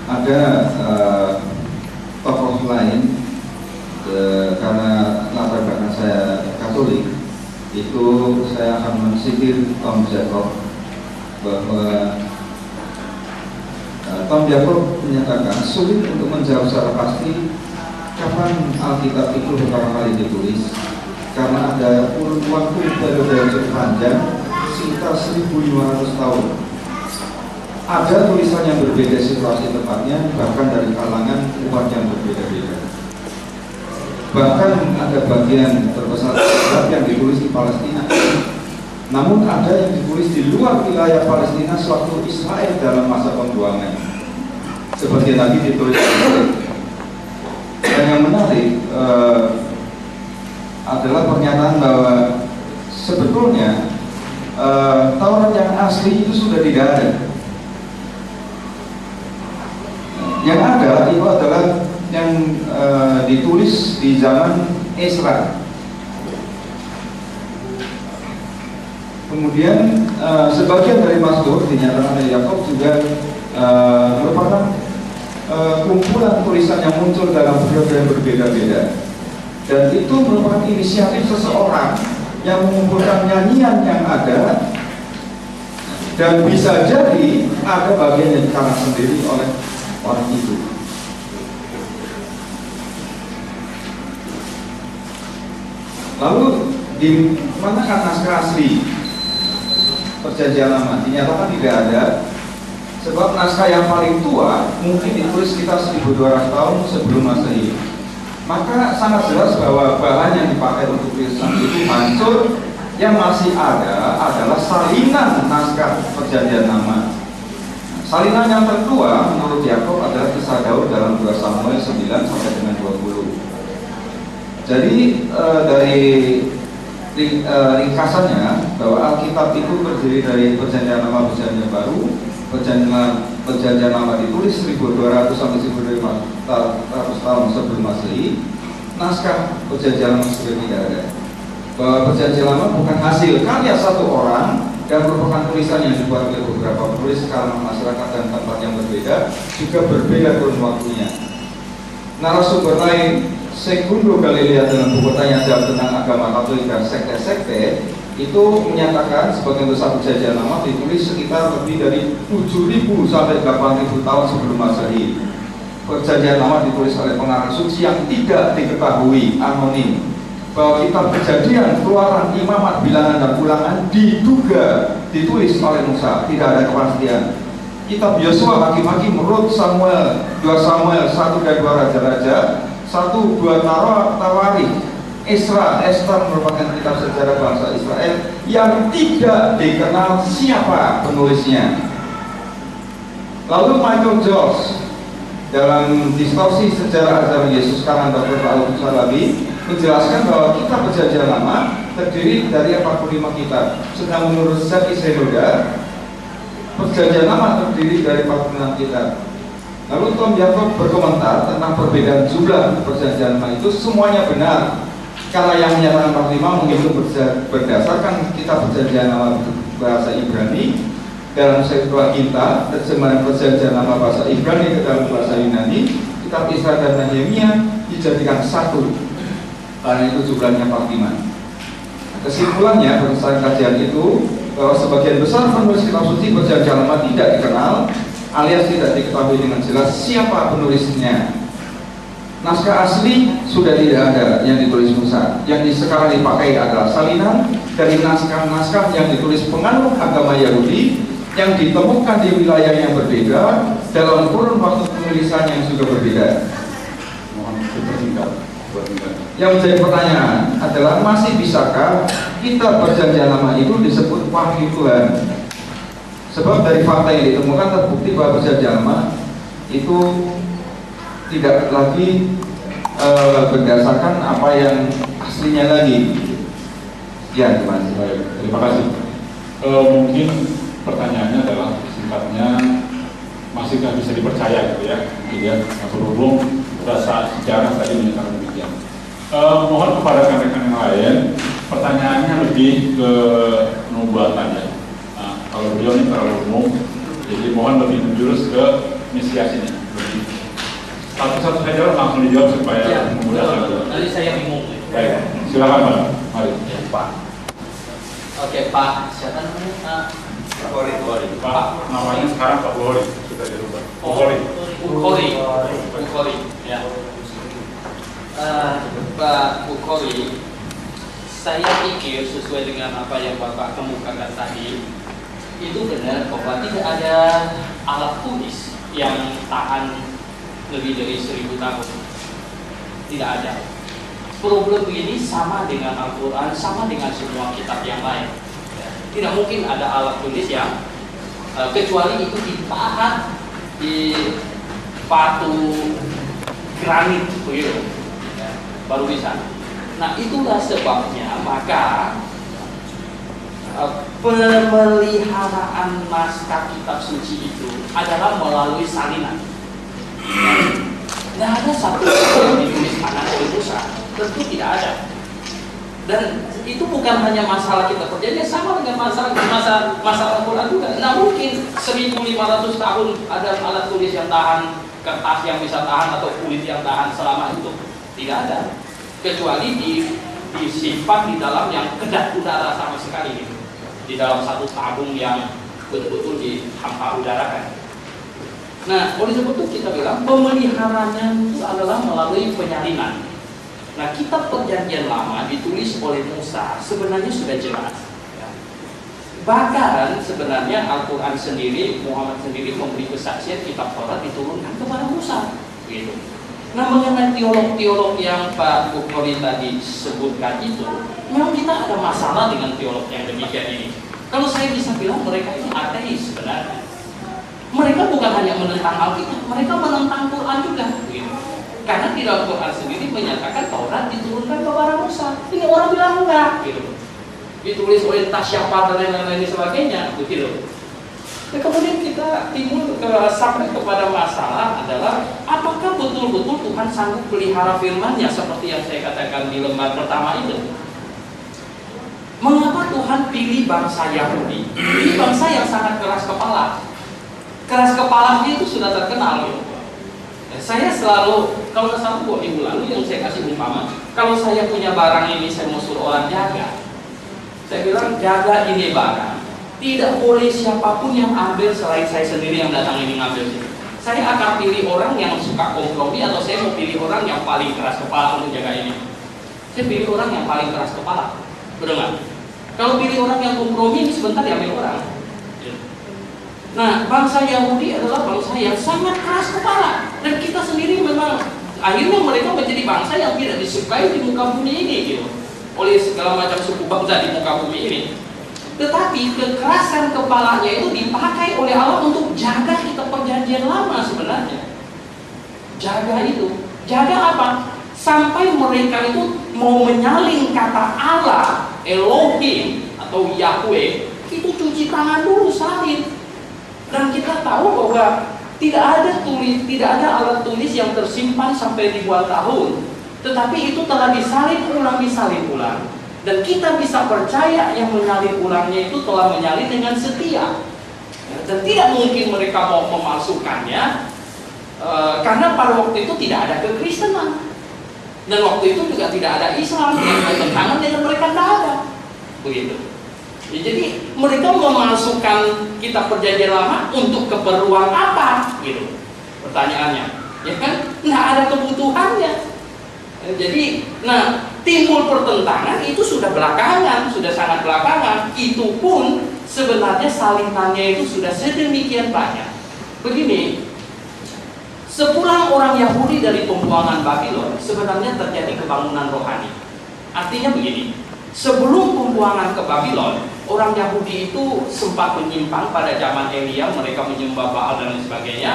ada tokoh lain, karena latar belakang saya Katolik, itu saya akan mensipir Tom Jacob bahwa Tom Yakob menyatakan sulit untuk menjawab secara pasti kapan Alkitab itu pertama kali ditulis, karena ada kurun waktu periode yang cukup panjang, sekitar 1500 tahun. Ada tulisan yang berbeda situasi tepatnya, bahkan dari kalangan umat yang berbeda-beda. Bahkan ada bagian terbesar yang ditulis di Palestina. Namun ada yang ditulis di luar wilayah Palestina sewaktu Israel dalam masa pembuangan, seperti tadi ditulis. Dan yang menarik adalah pernyataan bahwa sebetulnya Taurat yang asli itu sudah tidak ada. Yang ada itu adalah yang ditulis di zaman Ezra. Kemudian sebagian dari Mazmur dinyatakan oleh Yakob juga merupakan kumpulan tulisan yang muncul dalam periode yang berbeda-beda, dan itu merupakan inisiatif seseorang yang mengumpulkan nyanyian yang ada, dan bisa jadi ada bagian yang dikarang sendiri oleh orang itu. Lalu di manakah naskah asli Perjanjian Lama? Dinyatakan tidak ada, sebab naskah yang paling tua mungkin ditulis sekitar 1200 tahun sebelum Masehi. Maka sangat jelas bahwa bahan yang dipakai untuk tulisan itu hancur. Yang masih ada adalah salinan naskah Perjanjian Lama. Salinan yang tertua menurut Yakob adalah Kisah Daud dalam 2 Samuel 9 sampai dengan 20. Jadi dari ringkasannya bahwa Alkitab itu terdiri dari Perjanjian Lama, Perjanjian Baru. Perjanjian Lama ditulis 1200 sampai 1500 tahun sebelum Masehi. Naskah Perjanjian Lama sudah tidak ada. Bahwa Perjanjian Lama bukan hasil karya satu orang dan merupakan tulisan yang dibuat oleh beberapa penulis kalangan masyarakat dan tempat yang berbeda, juga berbeda kurun waktunya. Narasumber lain, Segundo Galilea dalam buku Tanya Jawab tentang Agama Katolik dan Sekte-Sekte, itu menyatakan sebagian besar Perjanjian Lama ditulis sekitar lebih dari 7.000 sampai 8.000 tahun sebelum Masehi. Perjanjian Lama ditulis oleh pengarang suci yang tidak diketahui, anonim. Bahwa kitab Kejadian, Keluaran, Imamat, Bilangan, dan Ulangan diduga ditulis oleh Musa, tidak ada kepastian. Kitab Yosua, Hakim-Hakim, Rut, Samuel, 2 Samuel, 1 dan 2 Raja-Raja, 1, 2 Tawarikh, Esra, Esther merupakan kitab sejarah bangsa Israel yang tidak dikenal siapa penulisnya. Lalu Michael Jones dalam Distorsi Sejarah Ajaran Yesus karangan Dr. Paulus Salabi menjelaskan bahwa kitab Perjanjian Lama terdiri dari 45 kitab, sedang menurut Zaki Senoda Perjanjian Lama terdiri dari 46 kitab. Lalu Tom Yakob berkomentar tentang perbedaan jumlah Perjanjian Lama itu semuanya benar, karena yang menyatakan 45 menghitung berdasarkan kitab Perjanjian Lama bahasa Ibrani dalam Septuaginta, terjemahan Perjanjian Lama bahasa Ibrani ke dalam bahasa Yunani, kitab Isra dan Nehemia dijadikan satu. Karena itu jumlahnya 45. Kesimpulannya berdasarkan kajian itu bahwa sebagian besar penulis kitab suci Perjanjian Lama tidak dikenal, alias tidak diketahui dengan jelas siapa penulisnya. Naskah asli sudah tidak ada yang ditulis Musa. Yang sekarang dipakai adalah salinan dari naskah-naskah yang ditulis penganut agama Yahudi yang ditemukan di wilayah yang berbeda dalam kurun waktu penulisan yang juga berbeda. Mohon dipertingkat. Yang menjadi pertanyaan adalah, masih bisakah kitab Perjanjian Lama itu disebut wahyu Tuhan? Sebab dari fakta yang ditemukan terbukti bahwa Perjanjian Lama itu tidak lagi berdasarkan apa yang aslinya lagi. Ya, terima kasih. Mungkin pertanyaannya adalah singkatnya, masihkah bisa dipercaya gitu ya? Mungkin ya, berhubung rasa sejarah tadi menyatakan demikian. Mohon kepada rekan-rekan yang lain, pertanyaannya lebih ke penubuatan ya. Nah, kalau beliau ini terlalu umum, jadi mohon lebih menjurus ke Mesias ini. Satu-satu saja langsung dijawab supaya memudahkan. Nanti saya bingung. Baik, silakan Pak. Mari. Ya, Pak. Oke Pak, siapa namanya? Pak, namanya sekarang Pak Bukhari sudah dirubah. Bukhari, ya. Pak Bukhari, saya pikir sesuai dengan apa yang Bapak kemukakan tadi, itu benar bahwa tidak ada alat tulis yang tahan lebih dari 1000 tahun. Tidak ada. Problem ini sama dengan Al-Quran, sama dengan semua kitab yang lain. Tidak mungkin ada alat tulis yang kecuali itu ditahan di batu granit begitu, baru bisa. Nah, itulah sebabnya maka pemeliharaan naskah kitab suci itu adalah melalui salinan. Tidak ada satu yang ditulis tangan oleh Musa, tentu tidak ada. Dan itu bukan hanya masalah kita perjanjian, sama dengan masalah Quran juga. Nah, mungkin 1500 tahun ada alat tulis yang tahan, kertas yang bisa tahan, atau kulit yang tahan selama itu. Tidak ada, kecuali disimpan di dalam yang kedap udara sama sekali gitu. Di dalam satu tabung yang betul-betul dihampa udarakan. Nah, oleh sebab itu kita bilang pemeliharanya itu adalah melalui penyalinan. Nah, kitab perjanjian lama ditulis oleh Musa sebenarnya sudah jelas. Bahkan sebenarnya Al-Quran sendiri, Muhammad sendiri memberi kesaksian kitab Taurat diturunkan kepada Musa. Gitu. Nah, mengenai teolog-teolog yang Pak Bukhari tadi sebutkan itu, memang kita ada masalah dengan teolog yang demikian ini. Kalau saya bisa bilang mereka ini ateis sebenarnya. Mereka bukan hanya menentang Alkitab, mereka menentang Quran juga. Gitu. Karena di dalam Quran sendiri menyatakan Taurat diturunkan kepada Musa. Ini orang bilang enggak, gitu. Ditulis oleh entah siapa dan lain-lain sebagainya, begitu. Dan kemudian kita timbul sampai kepada masalah adalah apakah betul-betul Tuhan sanggup pelihara firman-Nya seperti yang saya katakan di lembar pertama itu? Mengapa Tuhan pilih bangsa Yahudi? Ini bangsa yang sangat keras kepala. Keras kepalanya itu sudah terkenal, gitu. Saya selalu, kalau nggak salah 2 minggu lalu yang saya kasih umpama, kalau saya punya barang ini saya mau suruh orang jaga, saya bilang jaga ini barang, tidak boleh siapapun yang ambil selain saya sendiri yang datang ini ngambil sini. Saya akan pilih orang yang suka kompromi, atau saya mau pilih orang yang paling keras kepala untuk jaga ini. Saya pilih orang yang paling keras kepala, benar nggak? Kalau pilih orang yang kompromi, sebentar diambil orang. Nah, bangsa Yahudi adalah bangsa yang sangat keras kepala, dan kita sendiri memang akhirnya mereka menjadi bangsa yang tidak disukai di muka bumi ini, gitu, oleh segala macam suku bangsa di muka bumi ini. Tetapi kekerasan kepalanya itu dipakai oleh Allah untuk jaga kitab perjanjian lama sebenarnya. Jaga itu, jaga apa? Sampai mereka itu mau menyalin kata Allah, Elohim atau Yahweh, itu cuci tangan dulu salin. Dan kita tahu bahwa tidak ada alat tulis yang tersimpan sampai ribuan tahun, tetapi itu telah disalin ulang. Dan kita bisa percaya yang menyalin ulangnya itu telah menyalin dengan setia. Dan tidak mungkin mereka mau memalsukannya, karena pada waktu itu tidak ada kekristenan. Dan waktu itu juga tidak ada Islam yang bertentangan dengan mereka, tidak ada. Begitu. Ya, jadi mereka memasukkan kitab perjanjian lama untuk keperluan apa? Gitu. Pertanyaannya, ya kan? Nggak ada kebutuhannya. Jadi, timbul pertentangan itu sudah belakangan, sudah sangat belakangan. Itu pun sebenarnya salinannya itu sudah sedemikian banyak. Begini, sepulang orang Yahudi dari pembuangan Babylon, sebenarnya terjadi kebangunan rohani. Artinya begini. Sebelum pembuangan ke Babylon, orang Yahudi itu sempat menyimpang pada zaman Elia, mereka menyembah Baal dan lain sebagainya.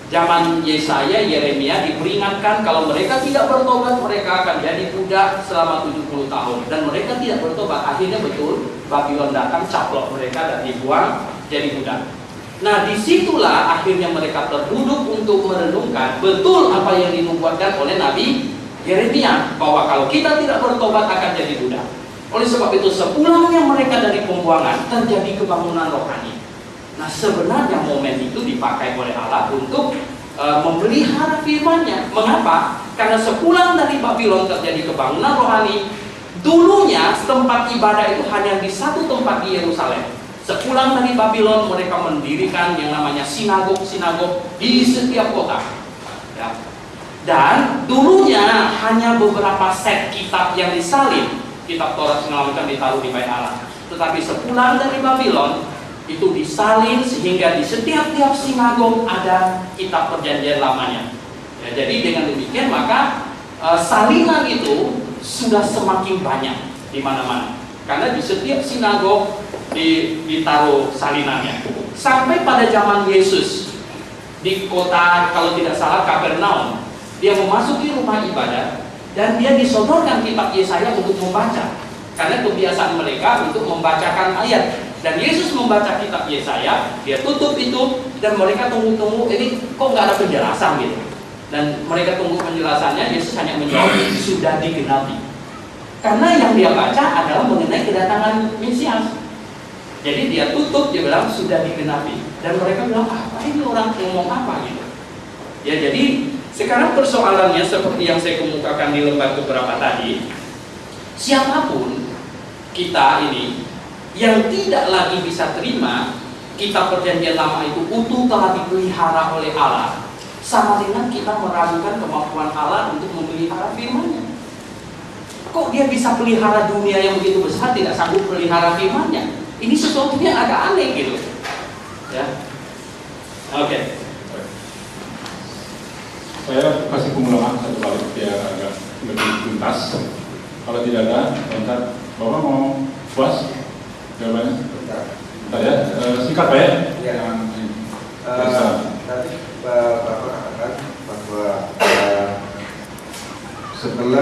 Zaman Yesaya, Yeremia diperingatkan kalau mereka tidak bertobat, mereka akan jadi budak selama 70 tahun. Dan mereka tidak bertobat, akhirnya betul Babylon datang, caplok mereka dan dibuang jadi budak. Nah, disitulah akhirnya mereka terduduk untuk merenungkan betul apa yang dinubuatkan oleh Nabi Yeremia, bahwa kalau kita tidak bertobat akan jadi budak. Oleh sebab itu sepulangnya mereka dari pembuangan terjadi kebangunan rohani. Nah, sebenarnya momen itu dipakai oleh Allah untuk memelihara firman-Nya. Mengapa? Karena sepulang dari Babylon terjadi kebangunan rohani. Dulunya tempat ibadah itu hanya di satu tempat di Yerusalem. Sepulang dari Babylon, mereka mendirikan yang namanya sinagog-sinagog di setiap kota. Ya. Dan dulunya hanya beberapa set kitab yang disalin, kitab Taurat mengalamikan ditaruh di bait Allah. Tetapi sepulang dari Babylon, itu disalin sehingga di setiap-tiap sinagog ada kitab perjanjian lamanya. Ya, jadi dengan demikian maka salinan itu sudah semakin banyak di mana-mana. Karena di setiap sinagog ditaruh salinannya. Sampai pada zaman Yesus di kota, kalau tidak salah, Kapernaum, dia memasuki rumah ibadah dan dia disodorkan kitab Yesaya untuk membaca. Karena kebiasaan mereka untuk membacakan ayat. Dan Yesus membaca kitab Yesaya, dia tutup itu dan mereka tunggu-tunggu, ini kok nggak ada penjelasan gitu. Dan mereka tunggu penjelasannya, Yesus hanya menjawab, sudah digenapi. Karena yang dia baca adalah mengenai kedatangan Mesias. Jadi dia tutup, dia bilang sudah digenapi. Dan mereka bilang, apa ini orang ngomong apa gitu. Ya, jadi sekarang persoalannya seperti yang saya kemukakan di lembar beberapa tadi, siapapun kita ini yang tidak lagi bisa terima kitab perjanjian lama itu utuh telah dipelihara oleh Allah, sama dengan kita meragukan kemampuan Allah untuk memelihara firman-Nya. Kok dia bisa pelihara dunia yang begitu besar, tidak sanggup pelihara firman-Nya? Ini sesuatunya agak aneh gitu. Ya. Oke. Saya kasih pengulangan satu kali biar agak lebih tuntas. Kalau tidak ada, Bapak mau puas jawabannya? Bentar ya, singkat Pak ya.